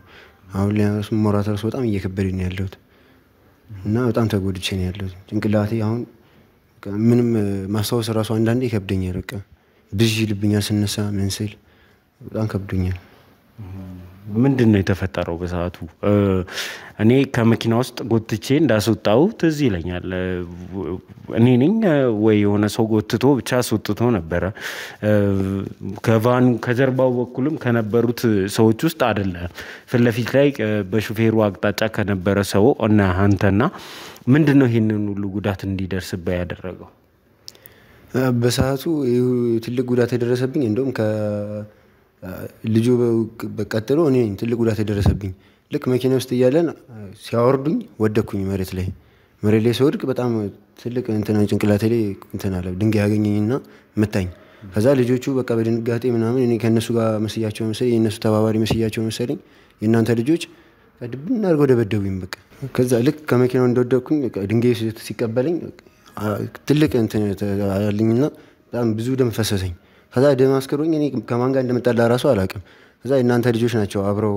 አሁን ላይ ሞራታስ በጣም እየከበደኝ ነው ያለሁት እና በጣም ተጎድቼ ነው ያለሁት ጭንቅላቴ አሁን ምንም ማስታወስ ራሱ አንዳንዴ ይከብደኛል በቃ ብዥ ይልብኛል ስነሳ ምን ስል በጣም ከብዶኛል ምንድነው የተፈጠረው በሰዓቱ እኔ ከመኪና ውስጥ ጎትቼ እንዳስወጣው ትዝ ይለኛል እኔ ነኝ ወይ የሆነ ሰው ጎትቶ ብቻ አስወጥቶ ነበር ከቫኑ ከጀርባው በኩልም ከነበሩት ሰዎች ውስጥ አይደለም ፍለፊት ላይ በሹፌሩ አቅጣጫ ከነበረ ሰው እና አንተና ምንድነው ይሄንን ሁሉ ጉዳት እንዲደርስብህ ያደረገው? በሰዓቱ ትልቅ ጉዳት የደረሰብኝ እንደውም ከልጁ በቀጥሎ እኔ ትልቅ ጉዳት የደረሰብኝ ልክ መኪና ውስጥ እያለን ሲያወርዱኝ ወደኩኝ መሬት ላይ ስወድቅ በጣም ትልቅ ጭንቅላቴ ላይ አለ ድንጋይ ያገኘኝና መታኝ። ከዛ ልጆቹ በቃ በድንጋጤ ምናምን እኔ ከነሱ ጋር መስያቸው መሰለኝ የነሱ ተባባሪ መስያቸው መሰለኝ የእናንተ ልጆች ድብና አድርገው ደበደቡኝ። በቃ ከዛ ልክ ከመኪናው እንደወደኩኝ ድንጋይ ሲቀበለኝ ትልቅ አለኝና በጣም ብዙ ደም ፈሰሰኝ። ከዛ ደም አስከሮኝ እኔ ከማን ጋር እንደመጣላ ራሱ አላውቅም። ከዛ የእናንተ ልጆች ናቸው አብረው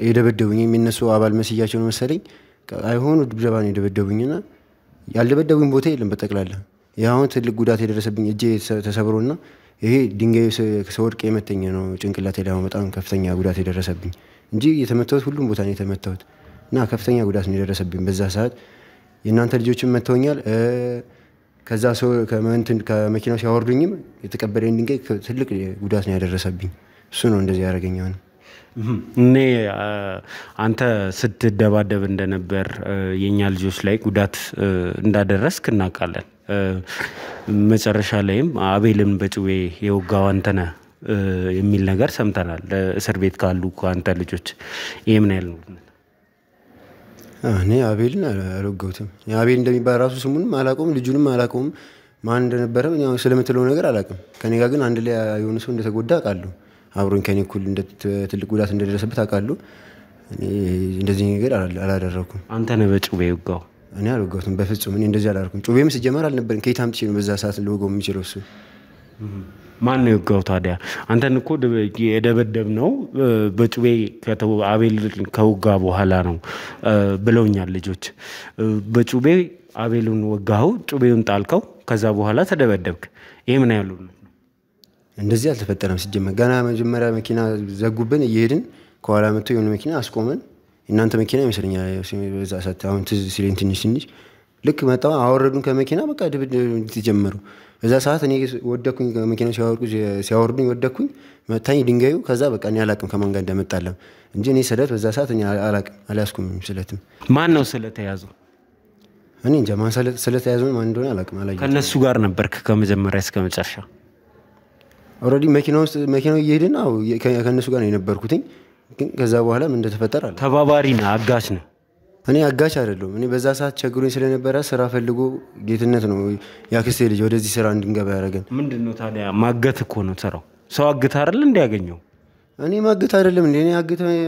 የደበደቡኝ የነሱ አባል መስያቸው ነው መሰለኝ አይሆኑ ድብደባ ነው የደበደቡኝና ያልደበደቡኝ ቦታ የለም በጠቅላላ። ያሁን ትልቅ ጉዳት የደረሰብኝ እጄ ተሰብሮና ይሄ ድንጋይ ሰወድቅ የመተኛ ነው ጭንቅላቴ ላይ በጣም ከፍተኛ ጉዳት የደረሰብኝ እንጂ የተመታሁት ሁሉም ቦታ ነው የተመታሁት እና ከፍተኛ ጉዳት ነው የደረሰብኝ በዛ ሰዓት። የእናንተ ልጆችም መተውኛል። ከዛ ሰው ከመኪናው ሲያወርዱኝም የተቀበለኝ ድንጋይ ትልቅ ጉዳት ነው ያደረሰብኝ። እሱ ነው እንደዚህ ያደረገኝ። እኔ አንተ ስትደባደብ እንደነበር የኛ ልጆች ላይ ጉዳት እንዳደረስክ እናውቃለን። መጨረሻ ላይም አቤልን በጭዌ የወጋው አንተ ነህ የሚል ነገር ሰምተናል። እስር ቤት ካሉ አንተ ልጆች ይሄ ምን ያህል ነው? እኔ አቤልን አልወጋሁትም። አቤል እንደሚባል ራሱ ስሙንም አላውቀውም ልጁንም አላውቀውም ማን እንደነበረ ስለምትለው ነገር አላውቅም። ከኔ ጋር ግን አንድ ላይ የሆነ ሰው እንደተጎዳ አውቃለሁ። አብሮኝ ከኔ እኩል ትልቅ ጉዳት እንደደረሰበት አውቃለሁ። እኔ እንደዚህ ነገር አላደረኩም። አንተ ነህ በጭዌ የወጋው? እኔ አልወጋሁትም በፍጹም። እኔ እንደዚህ አላደረኩም። ጭዌም ሲጀመር አልነበረም። ከየት አምጥቼ ነው በዛ ሰዓት ልወጋው የሚችለው እሱ? ማን ነው የወጋው ታዲያ? አንተን እኮ የደበደብ ነው በጭዌ አቤል ከወጋ በኋላ ነው ብለውኛል ልጆች። በጭዌ አቤሉን ወጋኸው፣ ጭዌውን ጣልከው፣ ከዛ በኋላ ተደበደብክ። ይሄ ምን ያህል ነው? እንደዚህ አልተፈጠረም። ሲጀመር ገና መጀመሪያ መኪና ዘጉብን እየሄድን ከኋላ መጥቶ የሆነ መኪና አስቆመን። እናንተ መኪና ይመስለኛል በዛ ሰዓት አሁን ትዝ ሲለኝ ትንሽ ልክ መጣሁ አወረዱን ከመኪና በቃ ድብድብ ጀመሩ። በዛ ሰዓት እኔ ወደኩኝ ከመኪናው ሲያወርዱኝ ወደኩኝ መታኝ ድንጋዩ። ከዛ በቃ እኔ አላውቅም ከማን ጋር እንደመጣለም እንጂ እኔ ስለት በዛ ሰዓት እኔ አላውቅም አልያዝኩም ስለትም። ማን ነው ስለተያዘው? እኔ እንጃ ማን ስለተያዘው ማን እንደሆነ አላውቅም። ከነሱ ጋር ነበርክ ከመጀመሪያ እስከ መጨረሻ? ኦልሬዲ መኪናው እየሄድን ከነሱ ጋር ነው የነበርኩትኝ። ግን ከዛ በኋላ ምን እንደተፈጠረ አለ። ተባባሪ ነህ? አጋች ነህ? እኔ አጋች አይደለሁም። እኔ በዛ ሰዓት ቸግሮኝ ስለነበረ ስራ ፈልጎ ጌትነት ነው ያክስቴ ልጅ ወደዚህ ስራ እንድንገባ ያደረገን። ምንድነው ታዲያ? ማገት እኮ ነው ስራው። ሰው አግታ አይደል እንዲያገኘው? እኔ ማገት አይደለም እንዴ? እኔ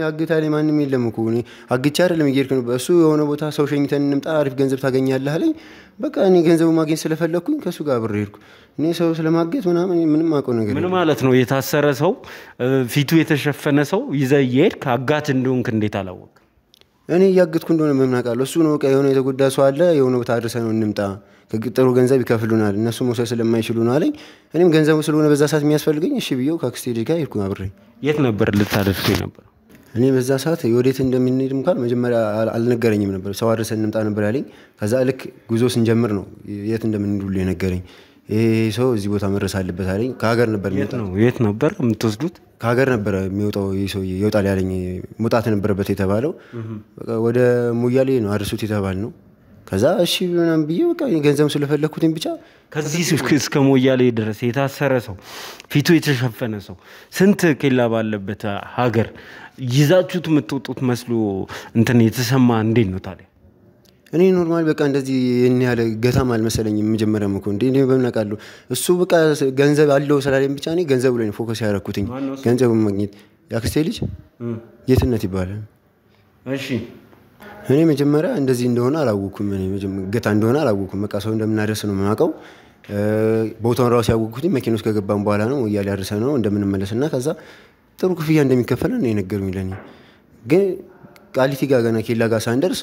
አግታ ላይ ማንም የለም እኮ። እኔ አግቻ አይደለም እየሄድክ ነው። እሱ የሆነ ቦታ ሰው ሸኝተን እንምጣ አሪፍ ገንዘብ ታገኛለህ አለኝ። በቃ እኔ ገንዘቡ ማግኘት ስለፈለኩኝ ከሱ ጋር አብሬ ሄድኩ። እኔ ሰው ስለማገት ምናምን ምንም አውቀው ነገር ምን ማለት ነው? የታሰረ ሰው ፊቱ የተሸፈነ ሰው ይዘህ እየሄድክ አጋች እንደሆንክ እንዴት አላወቅ? እኔ እያገትኩ እንደሆነ ምን አውቃለሁ? እሱ ነው በቃ የሆነ የተጎዳ ሰው አለ የሆነ ቦታ አድርሰን ነው እንምጣ ጥሩ ገንዘብ ይከፍሉናል እነሱ መውሰድ ስለማይችሉ ነው አለኝ። እኔም ገንዘቡ ስለሆነ በዛ ሰዓት የሚያስፈልገኝ እሺ ብዬው ከአክስቴ ልጅ ጋር ሄድኩ አብሬ። የት ነበር ልታደርሰኝ ነበር? እኔ በዛ ሰዓት ወዴት እንደምንሄድ እንኳን መጀመሪያ አልነገረኝም ነበር። ሰው አድርሰን እንምጣ ነበር ያለኝ። ከዛ ልክ ጉዞ ስንጀምር ነው የት እንደምንሄድ ሁሉ የነገረኝ። ይሄ ሰው እዚህ ቦታ መድረስ አለበት አለኝ። ከሀገር ነበር የሚወጣው። የት ነበር የምትወስዱት? ከሀገር ነበር የሚወጣው። ይህ ሰውዬ ይወጣል ያለኝ መውጣት ነበረበት የተባለው ወደ ሙያሌ ነው አድርሱት የተባል ነው። ከዛ እሺ ምናምን ብዬ በቃ ገንዘብ ስለፈለኩትኝ ብቻ ከዚህ እስከ ሞያሌ ድረስ የታሰረ ሰው ፊቱ የተሸፈነ ሰው ስንት ኬላ ባለበት ሀገር ይዛችሁት የምትወጡት መስሎ እንትን የተሰማ እንዴት ነው ታዲያ? እኔ ኖርማል በቃ እንደዚህ የኔ ያለ ገታም አልመሰለኝም። መጀመሪያም እኮ እንዴ በምን አውቃለሁ? እሱ በቃ ገንዘብ አለው ስላለኝ ብቻ እኔ ገንዘቡ ላይ ፎከስ ያደረኩትኝ። ገንዘቡን ማግኘት ያክስቴ ልጅ ጌትነት ይባላል። እሺ እኔ መጀመሪያ እንደዚህ እንደሆነ አላወኩም። እኔ ገታ እንደሆነ አላወኩም። በቃ ሰው እንደምናደርስ ነው የማውቀው። ቦታውን ራሱ ያወቅኩትኝ መኪና ውስጥ ከገባን በኋላ ነው። ሞያሌ አድርሰን ነው እንደምንመለስና ከዛ ጥሩ ክፍያ እንደሚከፈለን ነው የነገሩኝ ለኔ። ግን ቃሊቲ ጋር ገና ኬላ ጋር ሳንደርስ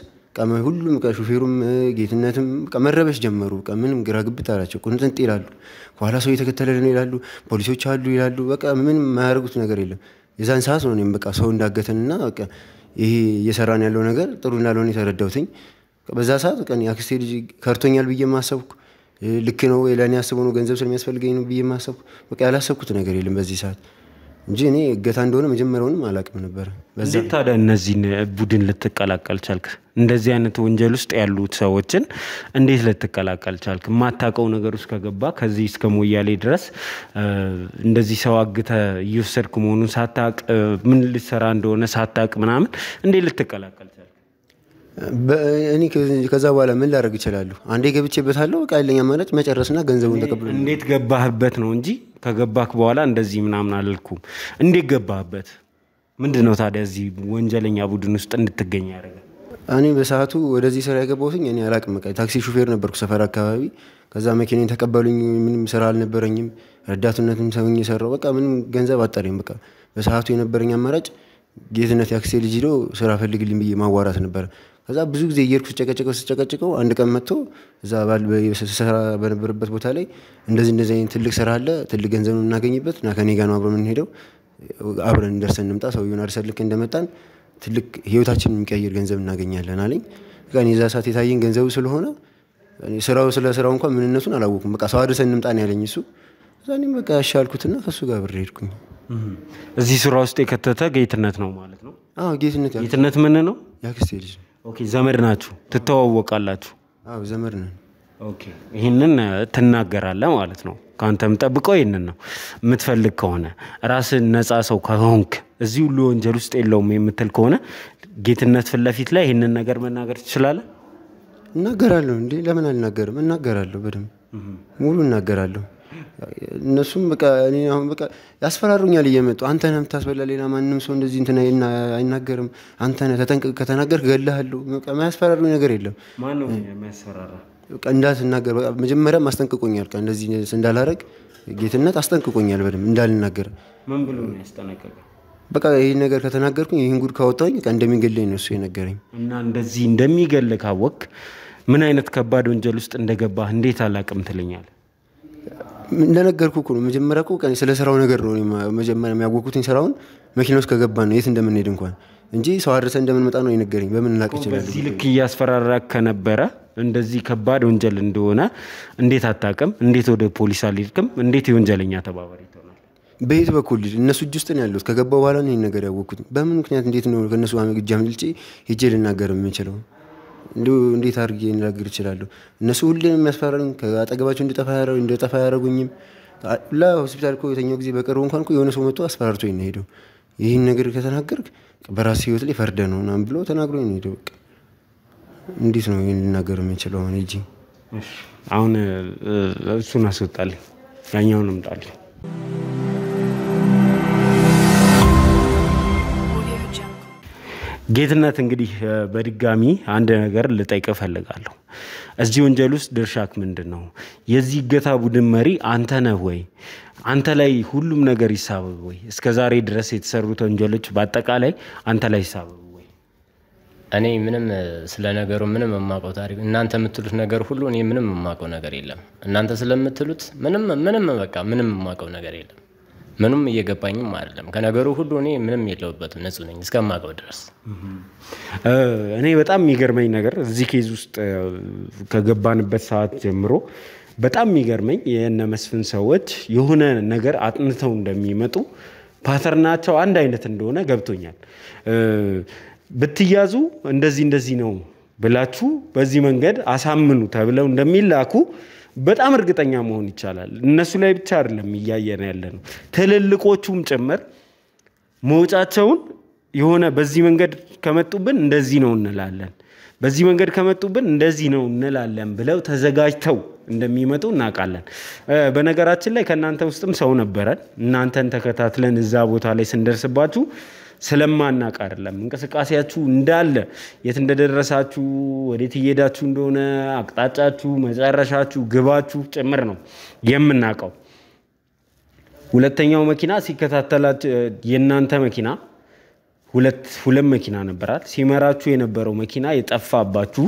ሁሉም ሹፌሩም ጌትነትም መረበሽ ጀመሩ። ምንም ግራ ግብት አላቸው። ቁንጥንጥ ይላሉ። ከኋላ ሰው እየተከተለ ነው ይላሉ። ፖሊሶች አሉ ይላሉ። በቃ ምንም የማያደርጉት ነገር የለም። የዛን ሰዓት ነው እኔም በቃ ሰው እንዳገተንና በቃ ይሄ እየሰራን ያለው ነገር ጥሩ እንዳልሆነ የተረዳሁትኝ። በዛ ሰዓት በቃ አክስቴ ልጅ ከርቶኛል ብዬ ማሰብኩ። ልክ ነው ወይ ለእኔ አስበው ነው ገንዘብ ስለሚያስፈልገኝ ነው ብዬ ማሰብኩ። በቃ ያላሰብኩት ነገር የለም በዚህ ሰዓት። እንጂ እኔ እገታ እንደሆነ መጀመሪያውንም አላውቅም ነበር። እንዴት ታዲያ እነዚህን ቡድን ልትቀላቀል ቻልክ? እንደዚህ አይነት ወንጀል ውስጥ ያሉት ሰዎችን እንዴት ልትቀላቀል ቻልክ? የማታውቀው ነገር ውስጥ ከገባ ከዚህ እስከ ሞያሌ ድረስ እንደዚህ ሰው አግተህ እየወሰድክ መሆኑን ሳታውቅ ምን ልትሰራ እንደሆነ ሳታውቅ ምናምን እንዴት ልትቀላቀል ቻልክ? እኔ ከዛ በኋላ ምን ላደርግ እችላለሁ? አንዴ ገብቼበታለሁ። በቃ ያለኝ አማራጭ መጨረስና ገንዘቡን ተቀብሎ እንዴት ገባህበት ነው እንጂ ከገባክ በኋላ እንደዚህ ምናምን አላልኩም። እንዴት ገባህበት? ምንድነው ታዲያ እዚህ ወንጀለኛ ቡድን ውስጥ እንድትገኝ ያደረገ? እኔ በሰዓቱ ወደዚህ ስራ የገባሁት እኔ አላቅም። በቃ ታክሲ ሹፌር ነበርኩ ሰፈር አካባቢ። ከዛ መኪናን ተቀበሉኝ። ምንም ስራ አልነበረኝም። ረዳትነትም ሰውኝ የሰራው በቃ ምንም ገንዘብ አጣሪም። በቃ በሰዓቱ የነበረኝ አማራጭ ጌትነት ያክሴ ልጅ ሄዶ ስራ ፈልግልኝ ብዬ ማዋራት ነበር። ከዛ ብዙ ጊዜ እየሄድኩ ስጨቀጭቀው አንድ ቀን መጥቶ እዛ ስራ በነበረበት ቦታ ላይ እንደዚህ አይነት ትልቅ ስራ አለ፣ ትልቅ ገንዘብ የምናገኝበት እና ከኔ ጋር ነው አብረን የምንሄደው፣ አብረን እንደርሰን እንምጣ፣ ሰውዬውን አድርሰን ልክ እንደመጣን ትልቅ ህይወታችንን የሚቀይር ገንዘብ እናገኛለን አለኝ። በቃ የዛ ሰዓት የታየኝ ገንዘቡ ስለሆነ ስለ ስራው እንኳን ምንነቱን አላወኩም። በቃ ሰው አድርሰን እንምጣ ነው ያለኝ እሱ። ከዛ እኔም በቃ ያሻልኩትና ከሱ ጋር ብሬ ሄድኩኝ። እዚህ ስራ ውስጥ የከተተ ጌትነት ነው ማለት ነው? አዎ ጌትነት ምን ነው? ያክስቴ ልጅ። ኦኬ ዘመድ ናችሁ? ትተዋወቃላችሁ? አዎ ዘመድ ነን። ኦኬ ይሄንን ትናገራለህ ማለት ነው። ካንተም ጠብቀው ይሄንን ነው የምትፈልግ ከሆነ ራስን ነፃ ሰው ከሆንክ እዚህ ሁሉ ወንጀል ውስጥ የለውም የምትል ከሆነ ጌትነት ፊት ለፊት ላይ ይሄንን ነገር መናገር ትችላለህ? እናገራለሁ እንዴ ለምን አልናገርም? እናገራለሁ፣ በደንብ ሙሉ እናገራለሁ። እነሱም በቃ እኔ አሁን በቃ ያስፈራሩኛል እየመጡ አንተ ነህ የምታስበላ፣ ሌላ ማንንም ሰው እንደዚህ እንትን አይናገርም፣ አንተ ነህ ተጠንቅቅ፣ ከተናገርክ እገልሃለሁ። በቃ የሚያስፈራሩኝ ነገር የለም። ማን ነው የሚያስፈራራ? በቃ እንዳትናገር በቃ መጀመሪያም አስጠንቅቆኛል። በቃ እንደዚህ እንዳላረግ ጌትነት አስጠንቅቆኛል በደንብ እንዳልናገር። ምን ብሎ ነው ያስጠነቀቀው? በቃ ይሄን ነገር ከተናገርኩኝ ይሄን ጉድ ካወጣሁኝ በቃ እንደሚገለኝ ነው እሱ የነገረኝ። እና እንደዚህ እንደሚገልህ ካወቅ ምን አይነት ከባድ ወንጀል ውስጥ እንደገባህ እንዴት አላቅም ትለኛለህ? እንደነገርኩ እኮ ነው መጀመሪያ እኮ ቀን ስለ ስራው ነገር ነው መጀመሪያ የሚያወቁትኝ። ስራውን መኪና ውስጥ ከገባን ነው የት እንደምንሄድ እንኳን እንጂ ሰው አድርሰን እንደምንመጣ ነው የነገረኝ። በምን ላቅ ይችላል? በዚህ ልክ እያስፈራራክ ከነበረ እንደዚህ ከባድ ወንጀል እንደሆነ እንዴት አታውቅም? እንዴት ወደ ፖሊስ አልሄድክም? እንዴት የወንጀለኛ ተባባሪ ትሆናለህ? በየት በኩል እነሱ እጅ ውስጥ ነው ያለሁት። ከገባው በኋላ ነው ይሄን ነገር ያወቅኩት። በምን ምክንያት እንዴት ነው ከነሱ እጅ አምልጬ ሄጄ ልናገር የምችለው? እንዴት አድርጌ ልናገር እችላለሁ? እነሱ ሁሌም የሚያስፈራሩኝ ከአጠገባቸው እንድጠፋ ያደረጉኝም ለሆስፒታል እኮ የተኛው ጊዜ በቅርቡ እንኳን እኮ የሆነ ሰው መጥቶ አስፈራርቶኝ ነው ሄደው። ይህን ነገር ከተናገርክ በራሴ ህይወት ላይ ፈርደ ነው ምናምን ብሎ ተናግሮኝ ነው ሄደው። በቃ እንዴት ነው ይህን ልናገር የምችለው? አሁን ሂጂ አሁን እሱን አስወጣልኝ፣ ያኛውን እምጣልኝ። ጌትነት እንግዲህ በድጋሚ አንድ ነገር ልጠይቅ እፈልጋለሁ። እዚህ ወንጀል ውስጥ ድርሻክ ምንድነው? የዚህ እገታ ቡድን መሪ አንተ ነህ ወይ? አንተ ላይ ሁሉም ነገር ይሳበብ ወይ? እስከዛሬ ድረስ የተሰሩት ወንጀሎች በአጠቃላይ አንተ ላይ ይሳበብ ወይ? እኔ ምንም ስለ ነገሩ ምንም የማውቀው ታሪክ እናንተ የምትሉት ነገር ሁሉ እኔ ምንም የማውቀው ነገር የለም። እናንተ ስለምትሉት ምንም በቃ ምንም የማውቀው ነገር የለም። ምንም እየገባኝም አይደለም። ከነገሩ ሁሉ እኔ ምንም የለውበትም፣ ንጹህ ነኝ እስከማውቀው ድረስ። እኔ በጣም የሚገርመኝ ነገር እዚህ ኬዝ ውስጥ ከገባንበት ሰዓት ጀምሮ በጣም የሚገርመኝ የእነ መስፍን ሰዎች የሆነ ነገር አጥንተው እንደሚመጡ ፓተርናቸው አንድ አይነት እንደሆነ ገብቶኛል። ብትያዙ እንደዚህ ነው ብላችሁ በዚህ መንገድ አሳምኑ ተብለው እንደሚላኩ በጣም እርግጠኛ መሆን ይቻላል። እነሱ ላይ ብቻ አይደለም እያየን ያለነው፣ ትልልቆቹም ጭምር መውጫቸውን የሆነ በዚህ መንገድ ከመጡብን እንደዚህ ነው እንላለን፣ በዚህ መንገድ ከመጡብን እንደዚህ ነው እንላለን ብለው ተዘጋጅተው እንደሚመጡ እናውቃለን። በነገራችን ላይ ከእናንተ ውስጥም ሰው ነበረን። እናንተን ተከታትለን እዛ ቦታ ላይ ስንደርስባችሁ ስለማናውቅ አይደለም፣ እንቅስቃሴያችሁ እንዳለ የት እንደደረሳችሁ ወዴት እየሄዳችሁ እንደሆነ አቅጣጫችሁ፣ መጨረሻችሁ፣ ግባችሁ ጭምር ነው የምናውቀው። ሁለተኛው መኪና ሲከታተላችሁ የእናንተ መኪና ሁለት መኪና ነበራት። ሲመራችሁ የነበረው መኪና የጠፋባችሁ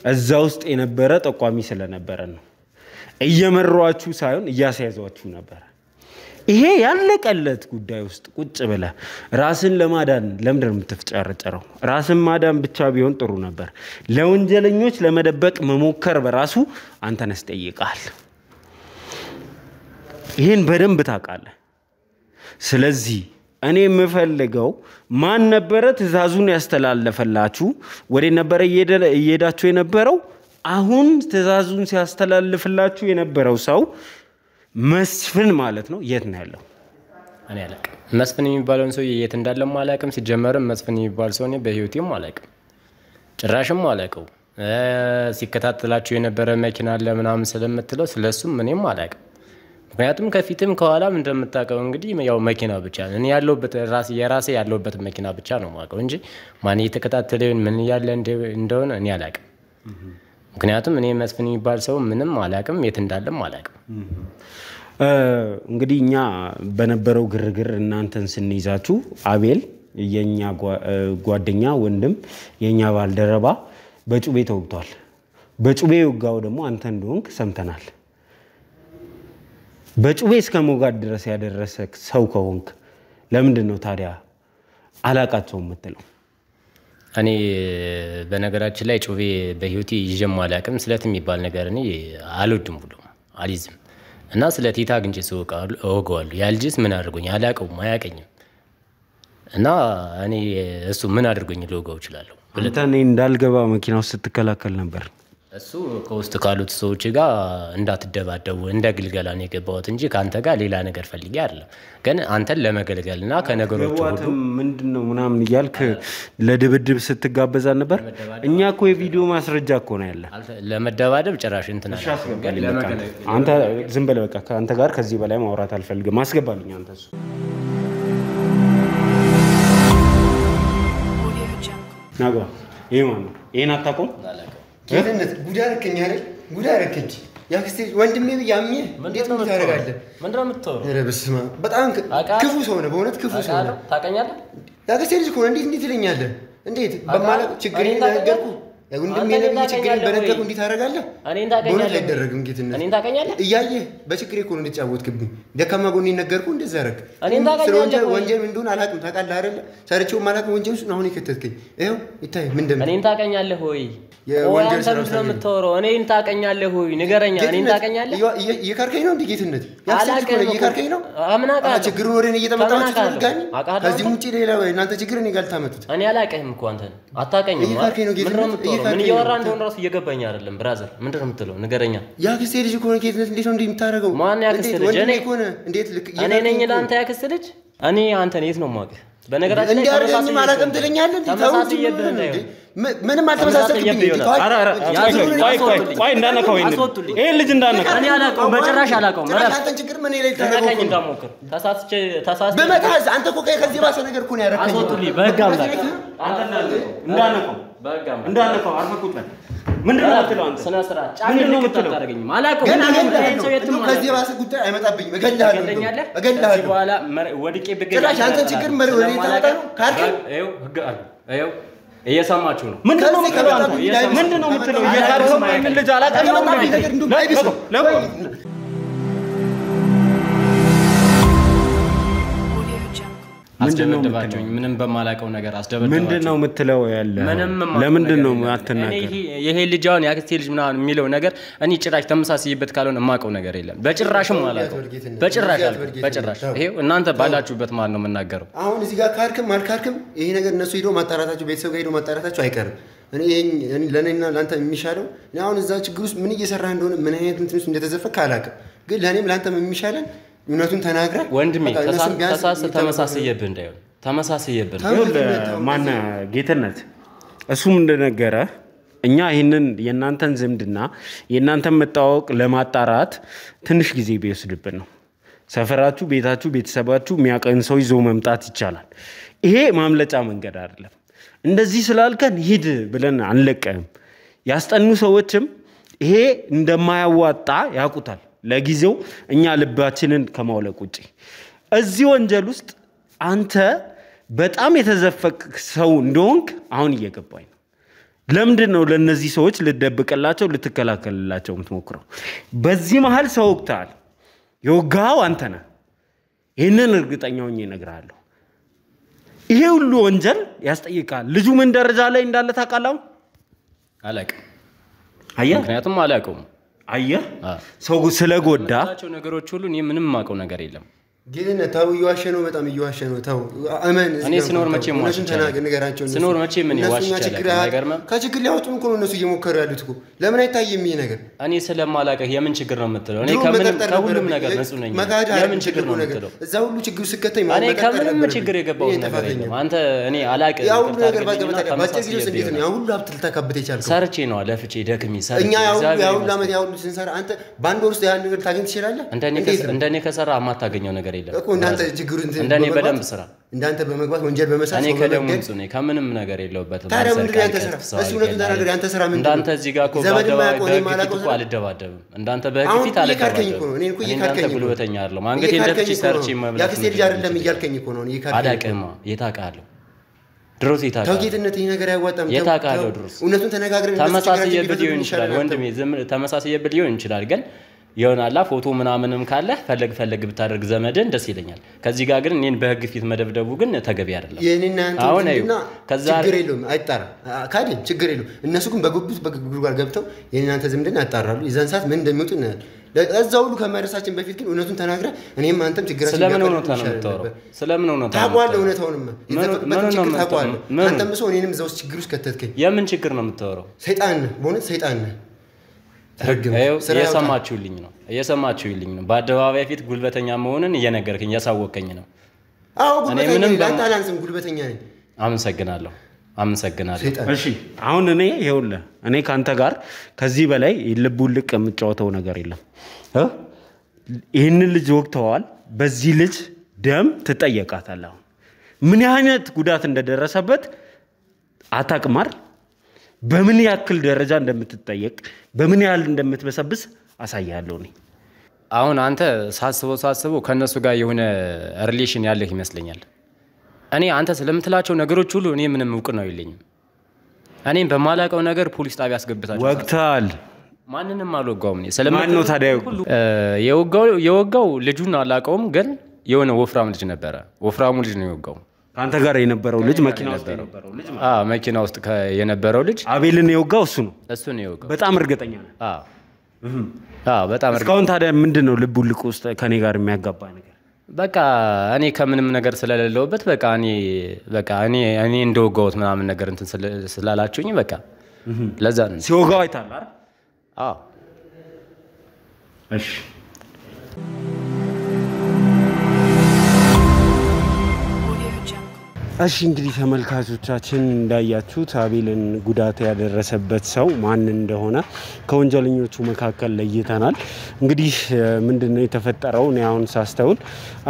እዛ ውስጥ የነበረ ጠቋሚ ስለነበረ ነው። እየመሯችሁ ሳይሆን እያስያዟችሁ ነበር። ይሄ ያለቀለት ጉዳይ ውስጥ ቁጭ ብለህ ራስን ለማዳን ለምንድን ነው የምትፍጨረጨረው? ራስን ማዳን ብቻ ቢሆን ጥሩ ነበር። ለወንጀለኞች ለመደበቅ መሞከር በራሱ አንተን ያስጠይቃል። ይሄን በደንብ ታውቃለህ። ስለዚህ እኔ የምፈልገው ማን ነበረ ትእዛዙን ያስተላለፈላችሁ ወደ ነበረ እየሄዳችሁ የነበረው አሁን ትእዛዙን ሲያስተላልፍላችሁ የነበረው ሰው መስፍን ማለት ነው የት ነው ያለው እኔ አላውቅም መስፍን የሚባለውን ሰው የት እንዳለም አላውቅም ሲጀመርም መስፍን የሚባል ሰው ነው በህይወቴም አላውቅም ጭራሽም አላውቀው ሲከታተላችሁ የነበረ መኪና አለ ምናምን ስለምትለው ስለሱም እኔም አላውቅም ምክንያቱም ከፊትም ከኋላም እንደምታውቀው እንግዲህ ያው መኪና ብቻ እኔ ያለውበት የራሴ ያለውበት መኪና ብቻ ነው ማውቀው እንጂ ማን እየተከታተለኝ ምን ያለ እንደሆነ እኔ አላውቅም ምክንያቱም እኔ መስፍን የሚባል ሰው ምንም አላውቅም የት እንዳለም አላውቅም እንግዲህ እኛ በነበረው ግርግር እናንተን ስንይዛችሁ አቤል የኛ ጓደኛ ወንድም የኛ ባልደረባ በጩቤ ተወግቷል በጩቤ ወጋው ደግሞ አንተ እንደሆንክ ሰምተናል በጩቤ እስከ ሞጋት ድረስ ያደረሰ ሰው ከሆንክ ለምንድን ነው ታዲያ አላቃቸውም የምትለው እኔ በነገራችን ላይ ጩቤ በህይወቴ ይጀም አላውቅም ስለት የሚባል ነገር እኔ አልወድም ብሎ አልይዝም እና ስለት ይታግንጭ ሰው ወጋዋለሁ ያልጅስ ምን አድርጎኝ አላውቀውም አያውቀኝም እና እኔ እሱ ምን አድርጎኝ ልወጋው እችላለሁ አንተ እኔ እንዳልገባ መኪና ውስጥ ስትከላከል ነበር እሱ ከውስጥ ካሉት ሰዎች ጋር እንዳትደባደቡ እንደ ግልገላ ነው የገባሁት እንጂ ካንተ ጋር ሌላ ነገር ፈልጌ አይደለም ግን አንተን ለመገልገልና ከነገሮች ሁሉ ምንድነው ምናምን ይያልክ ለድብድብ ስትጋበዛ ነበር እኛ እኮ የቪዲዮ ማስረጃ እኮ ነው ያለ ለመደባደብ ጭራሽ እንትና አንተ ዝም በል በቃ ካንተ ጋር ከዚህ በላይ ማውራት አልፈልግም አስገባልኝ አንተ እሱ ናጋ ይሄማን ይሄን አታቆም ጌትነት ጉዳረከኝ አይደል ጉዳረከኝ ያክስቴ ወንድሜ ያምኝ እንዴት ነው ታረጋለህ ምንድነው የምትወረው ኧረ በስማ በጣም ክፉ ሰው ነው በእውነት ክፉ ሰው ነው ታቀኛለህ ያክስቴ ልጅ እኮ እንዴት ይለኛለህ እንዴት በማለት ችግሬን ነገርኩ ወንድሜ ነው ችግሬን በነገርኩ እንዴት ታረጋለህ እኔን ታቀኛለህ አይደረግም ጌትነት እኔን ታቀኛለህ እያየህ በችግሬ እኮ ነው እንድትጫወትክብኝ ደካማ ጎኔን ነገርኩ እንደዛ አረክ እኔን ታቀኛለህ ወንጀል ምን እንደሆነ አላውቅም ታውቃለህ አይደል ሰርቼው ማላውቅ ወንጀል ውስጥ አሁን ይከተትከኝ ይሄው ይታይ ምን እንደምን እኔን ታቀኛለህ ሆይ የወንጀል ስራ ስለምትወረው እኔን ታቀኛለህ ሆይ ንገረኛ እኔን ታቀኛለህ እየካርከኝ ነው እንዴ ጌትነት ያክስቴ እየካርከኝ ነው አምናቃ ችግሩን ወሬን እየተመጣጣችሁ ትልጋኝ ከዚህ ውጪ ሌላ እናንተ ችግር እኔ ጋር ታመጡት እኔ አላቀህም እኮ አንተን አታቀኝም እየካርከኝ ነው ጌትነት ምን እያወራ እንደሆነ ራሱ እየገባኝ አይደለም ብራዘር ምንድነው የምትለው ንገረኛ ያክስቴ ልጅ እኮ ነው ጌትነት እንዴት ነው እንደምታረገው ማን ያክስቴ ልጅ እኔ እኮ ነው እንዴት ልክ እኔ ነኝ ለአንተ ያክስቴ ልጅ እኔ አንተን የት ነው የማውቅህ በነገራችን ላይ እንዲያረኝ ማላቀም ትለኛለህ እንዴ ተመሳሳይብህ እንዳይሆን ምንም አልተመሳሰልክብኝ ቆይ እንዳነካው ይሄ ልጅ እንዳነካው እኔ አላውቀውም በጭራሽ አላውቀውም አንተን ችግር ምን ላይ ታረጋኝ እንዳሞክር ተሳስቼ በመታዝ አንተ እኮ ከዚህ ባሰ ነገር እኮ ነው ያረከኝ አስወጡልኝ በህግ አምላክ አንተ እንዳነካው በህግ አምላክ እንዳነካው አርፈቁት ምንድነው የምትለው አንተ ስነ ስርዓት ምንድነው የምትለው ታረጋኝ አላውቀውም ግን ሰው የትም ከዚህ ባሰ ጉዳይ አይመጣብኝም እገላለሁ በኋላ ወድቄ ብገኝ ጭራሽ አንተ ችግር መሪ ወሬ ታጣ ነው ካልከኝ ይኸው ህግ አለ ይኸው እየሰማችሁ ነው ምንድነው የምትለው አንተ ምንድነው የምትለው እየካርከው ምን ልጅ አላውቅም ነው አስደበደባችሁኝ ምንም በማላውቀው ነገር አስደበደባችሁ ምንድነው የምትለው ያለ ለምንድነው አትናገር ይሄ ልጅ አሁን ያክስቴ ልጅ ምናምን የሚለው ነገር እኔ ጭራሽ ተመሳሳይበት ካልሆነ የማውቀው ነገር የለም በጭራሽም አላውቀው በጭራሽ ይሄው እናንተ ባላችሁበት ማለት ነው የምናገረው አሁን እዚህ ጋር ካርክም አልካርክም ይሄ ነገር እነሱ ሄዶ ማጣራታቸው ቤተሰብ ጋር ሄዶ ማጣራታቸው አይቀርም እኔ ለኔና ላንተ የሚሻለው አሁን እዛ ችግር ውስጥ ምን እየሰራ እንደሆነ ምን አይነት እንትን ውስጥ እንደተዘፈከ አላውቅም ግን ለኔም ላንተም የሚሻለን እውነቱን ተናግራ ወንድሜ ተመሳሳይብህ እንዳይሆን ተመሳሳይብህ ማና ጌትነት እሱም እንደነገረ እኛ ይሄንን የናንተን ዝምድና የናንተን መጣወቅ ለማጣራት ትንሽ ጊዜ ቢወስድብን ነው ሰፈራችሁ ቤታችሁ ቤተሰባችሁ የሚያቀን ሰው ይዞ መምጣት ይቻላል ይሄ ማምለጫ መንገድ አይደለም እንደዚህ ስላልከን ሂድ ብለን አንለቀም ያስጠኑ ሰዎችም ይሄ እንደማያዋጣ ያቁታል ለጊዜው እኛ ልባችንን ከማውለቅ ውጪ እዚህ ወንጀል ውስጥ አንተ በጣም የተዘፈቅ ሰው እንደሆንክ አሁን እየገባኝ ነው ለምንድነው ለነዚህ ሰዎች ልደብቅላቸው ልትከላከልላቸው የምትሞክረው በዚህ መሃል ሰው ወቅታል የወጋው አንተ ነህ ይሄንን እርግጠኛ ሆኜ እነግርሃለሁ ይሄ ሁሉ ወንጀል ያስጠይቃል ልጁ ምን ደረጃ ላይ እንዳለ ታውቃለህ አላውቅም አየህ ምክንያቱም አላውቀውም አየህ ሰው ስለጎዳ ነገሮች ሁሉ እኔ ምንም ማውቀው ነገር የለም ግን ተው እየዋሸ ነው በጣም እየዋሸ ነው ተው አመን እኔ ስኖር መቼም ዋሽ ተናገር ንገራቸው ስኖር መቼም ምን ዋሽ ይችላል አይገርምም ከችግር ሊያወጡን እኮ ነው እነሱ እየሞከሩ ያሉት እኮ ለምን አይታየም ይሄ ነገር እኔ ስለማላቀህ የምን ችግር ነው የምትለው እኔ ከሁሉም ነገር ንጹህ ነኝ የምን ችግር ነው የምትለው እዛ ሁሉ ችግር ስከተኝ እኔ ከምንም ችግር የገባው ነገር የለም አንተ እኔ አላቀህ ያው ሁሉ ነገር ባጭ ጊዜ እንዴት ነው ያው ሁሉ ሀብት ልታካብት ይቻላል ሰርቼ ነው ለፍቼ ደክሜ ሰርቼ እኛ ያው ሁሉ አመት ያው ሁሉ ስንሰራ አንተ ባንድ ወር ውስጥ ያን ነገር ታገኝ ትችላለህ እንደኔ ከሰራ አማታገኘው ነገር የለም እኮ እናንተ ችግሩን እንደኔ በደንብ ስራ እንዳንተ በመግባት ወንጀል በመሳት እኔ ከደሙ ንጹህ ነኝ ከምንም ነገር የለውበትም ታዲያ ምንድን ነው ያንተ ስራ እሱ ነው ተናገር ያንተ ስራ ምንድን ነው እንዳንተ እዚህ ጋር እኮ ባደባባይ አልደባደብም እንዳንተ በግፊት አልደባደብም እኔ እኮ እየካርከኝ ነው ጉልበተኛ አይደለም አንገቴን ደፍቼ ሰርቼ መብላት ያክስቴ ልጅ አይደለም እያልከኝ እኮ ነው እየካርከኝ አዳቀማ የታውቃለሁ ድሮስ የታውቃለሁ ተውጌትነት ይሄ ነገር ያዋጣም የታውቃለሁ ድሮስ እውነቱን ተነጋግረን ተመሳሳይበት ሊሆን ይችላል ወንድሜ ተመሳሳይበት ሊሆን ይችላል ግን ይሆናላ ፎቶ ምናምንም ካለ ፈለግ ብታደርግ ዘመድን ደስ ይለኛል ከዚህ ጋር ግን እኔን በህግ ፊት መደብደቡ ግን ተገቢ አይደለም የኔና አንተና ችግር የለውም አይጣራ ካዲ ችግር የለውም እነሱ ግን በጉጉር ገብተው የኔና አንተ ዝምድና ያጣራሉ የዛን ሰዓት ምን እንደሚወጡ ነው ለዛው ሁሉ ከመረሳችን በፊት ግን እውነቱን ተናግረ እኔም አንተም ችግራችን ስለምን ነው ተናግረው ስለምን ነው ታቋለ እውነታውንም አንተም ሰው እኔንም ዘውስ ችግር ውስጥ ከተትከኝ የምን ችግር ነው የምትወረው ሰይጣን በእውነት ሰይጣን እየሰማችሁልኝ ነው በአደባባይ ፊት ጉልበተኛ መሆንን እየነገርከኝ እያሳወቀኝ ነው አዎ ጉልበተኛ ላንተላንስም ጉልበተኛ ነኝ አመሰግናለሁ እሺ አሁን እኔ ካንተ ጋር ከዚህ በላይ ልቡልቅ የምጫወተው ነገር የለም ይሄን ልጅ ወቅተዋል በዚህ ልጅ ደም ትጠየቃታለህ ምን አይነት ጉዳት እንደደረሰበት አታቅማር በምን ያክል ደረጃ እንደምትጠየቅ በምን ያህል እንደምትበሰብስ አሳያለሁ እኔ አሁን አንተ ሳስበው ከነሱ ጋር የሆነ ሪሌሽን ያለህ ይመስለኛል እኔ አንተ ስለምትላቸው ነገሮች ሁሉ እኔ ምንም እውቅ ነው የለኝም እኔም በማላቀው ነገር ፖሊስ ጣቢያ አስገብታቸው ወቅታል ማንንም አልወጋውም እኔ ማን ነው ታዲያ የወጋው ልጁን አላቀውም ግን የሆነ ወፍራም ልጅ ነበረ ወፍራሙ ልጅ ነው የወጋው አንተ ጋር የነበረው ልጅ መኪና ውስጥ የነበረው ልጅ መኪና ውስጥ የነበረው ልጅ አቤልን የወጋው እሱ ነው የወጋው በጣም እርግጠኛ ነኝ በጣም እስካሁን ታዲያ ምንድነው ልቡልቅ ውስጥ ከኔ ጋር የሚያጋባ ነገር በቃ እኔ ከምንም ነገር ስለሌለውበት በቃ እኔ እንደወጋውት ምናምን ነገር እንትን ስላላችሁኝ በቃ ለዛ ነው ሲወጋው አይታል አይደል እሺ እሺ እንግዲህ ተመልካቾቻችን እንዳያችሁት አቤልን ጉዳት ያደረሰበት ሰው ማን እንደሆነ ከወንጀለኞቹ መካከል ለይተናል እንግዲህ ምንድነው የተፈጠረው እኔ አሁን ሳስተውል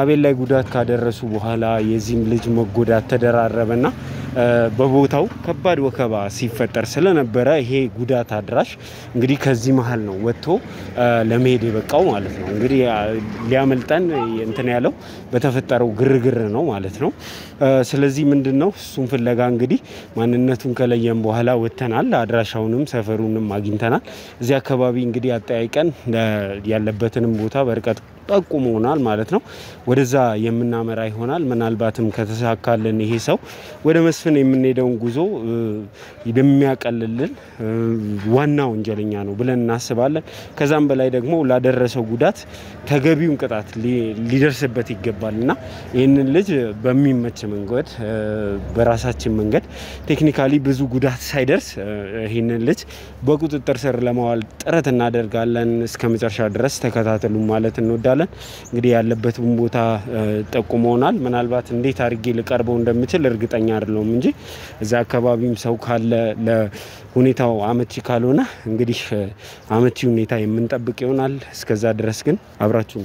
አቤል ላይ ጉዳት ካደረሱ በኋላ የዚህም ልጅ መጎዳት ተደራረበና በቦታው ከባድ ወከባ ሲፈጠር ስለነበረ ይሄ ጉዳት አድራሽ እንግዲህ ከዚህ መሃል ነው ወጥቶ ለመሄድ የበቃው ማለት ነው እንግዲህ ሊያመልጠን እንትን ያለው በተፈጠረው ግርግር ነው ማለት ነው ስለዚህ ምንድነው እሱን ፍለጋ እንግዲህ ማንነቱን ከለየን በኋላ ወተናል አድራሻውንም ሰፈሩንም አግኝተናል እዚህ አካባቢ እንግዲህ አጠያይቀን ያለበትንም ቦታ በርቀት ጠቁሞናል ማለት ነው ወደዛ የምናመራ ይሆናል ምናልባትም ከተሳካልን ይሄ ሰው ወደ መስፍን የምንሄደውን ጉዞ የሚያቀልልን ዋና ወንጀለኛ ነው ብለን እናስባለን ከዛም በላይ ደግሞ ላደረሰው ጉዳት ተገቢውን ቅጣት ሊደርስበት ይገባልና ይሄንን ልጅ በሚመች መንገድ በራሳችን መንገድ ቴክኒካሊ ብዙ ጉዳት ሳይደርስ ይሄንን ልጅ በቁጥጥር ስር ለማዋል ጥረት እናደርጋለን እስከመጨረሻ ድረስ ተከታተሉ ማለት እንወዳለን እንግዲህ ያለበትን ቦታ ጠቁሞናል ምናልባት እንዴት አድርጌ ልቀርበው እንደምችል እርግጠኛ አይደለሁም እንጂ እዛ አካባቢም ሰው ካለ ለሁኔታው አመቺ ካልሆነ እንግዲህ አመቺ ሁኔታ የምንጠብቅ ይሆናል እስከዛ ድረስ ግን አብራችሁ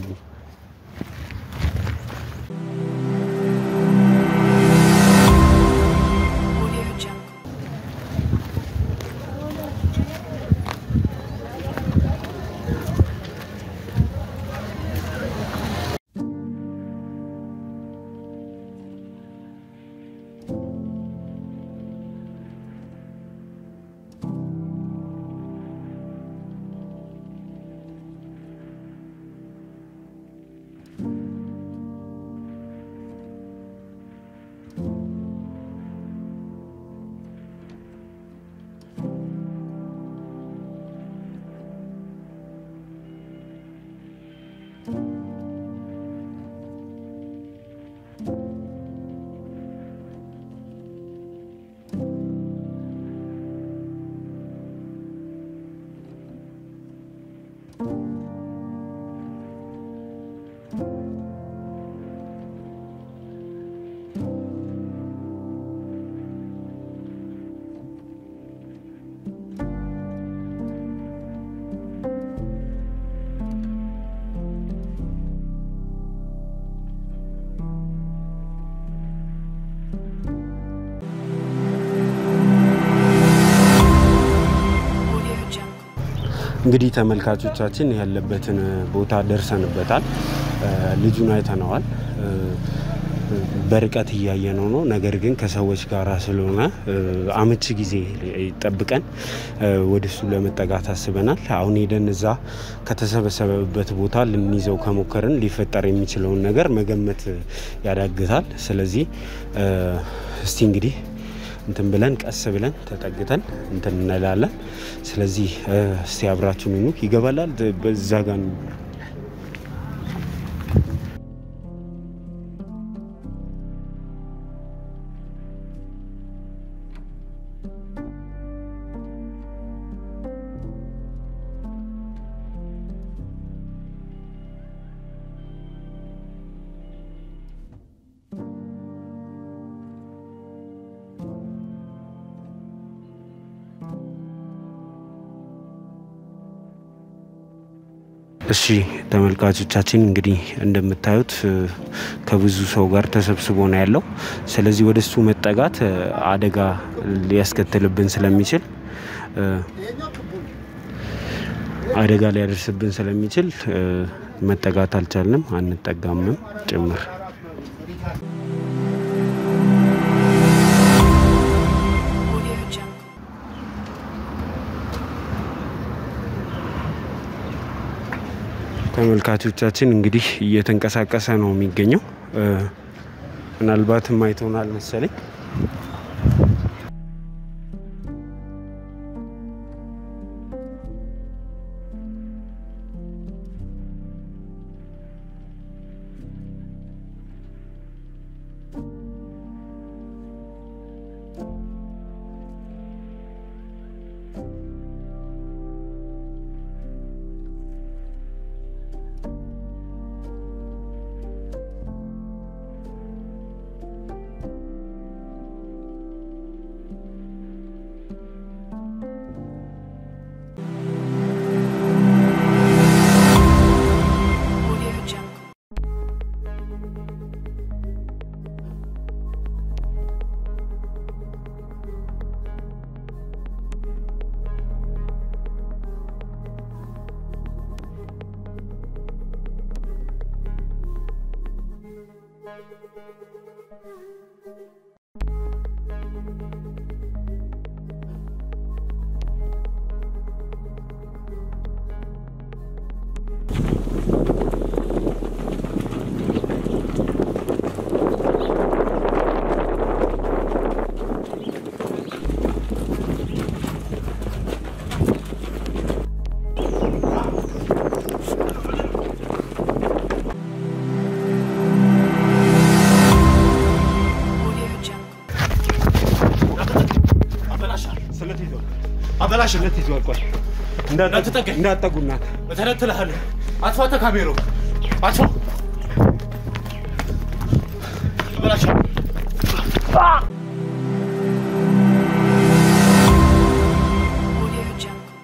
እንግዲህ ተመልካቾቻችን ያለበትን ቦታ ደርሰንበታል። ልጁን አይተነዋል። በርቀት እያየነው ነው። ነገር ግን ከሰዎች ጋር ስለሆነ አመቺ ጊዜ ይጠብቀን ወደሱ ለመጠጋት አስበናል። አሁን ሄደን እዛ ከተሰበሰበበት ቦታ ልንይዘው ከሞከርን ሊፈጠር የሚችለውን ነገር መገመት ያዳግታል። ስለዚህ እስቲ እንግዲህ እንትን ብለን ቀስ ብለን ተጠግተን እንትን እንላለን። ስለዚህ እስቲ አብራችሁን ኑ። ይገባላል በዛ ጋር እሺ ተመልካቾቻችን እንግዲህ እንደምታዩት ከብዙ ሰው ጋር ተሰብስቦ ነው ያለው። ስለዚህ ወደሱ መጠጋት አደጋ ሊያስከትልብን ስለሚችል መጠጋት አልቻልንም፣ አንጠጋምም ጭምር። ተመልካቾቻችን እንግዲህ እየተንቀሳቀሰ ነው የሚገኘው። ምናልባትም አይቶናል መሰለኝ። አበላሽነት ይዟል። ቆይ እንዳትጠጉ እንዳትጠጉ እናት በተረትልሃል። አጥፋ ተካሜሮ አጥፋ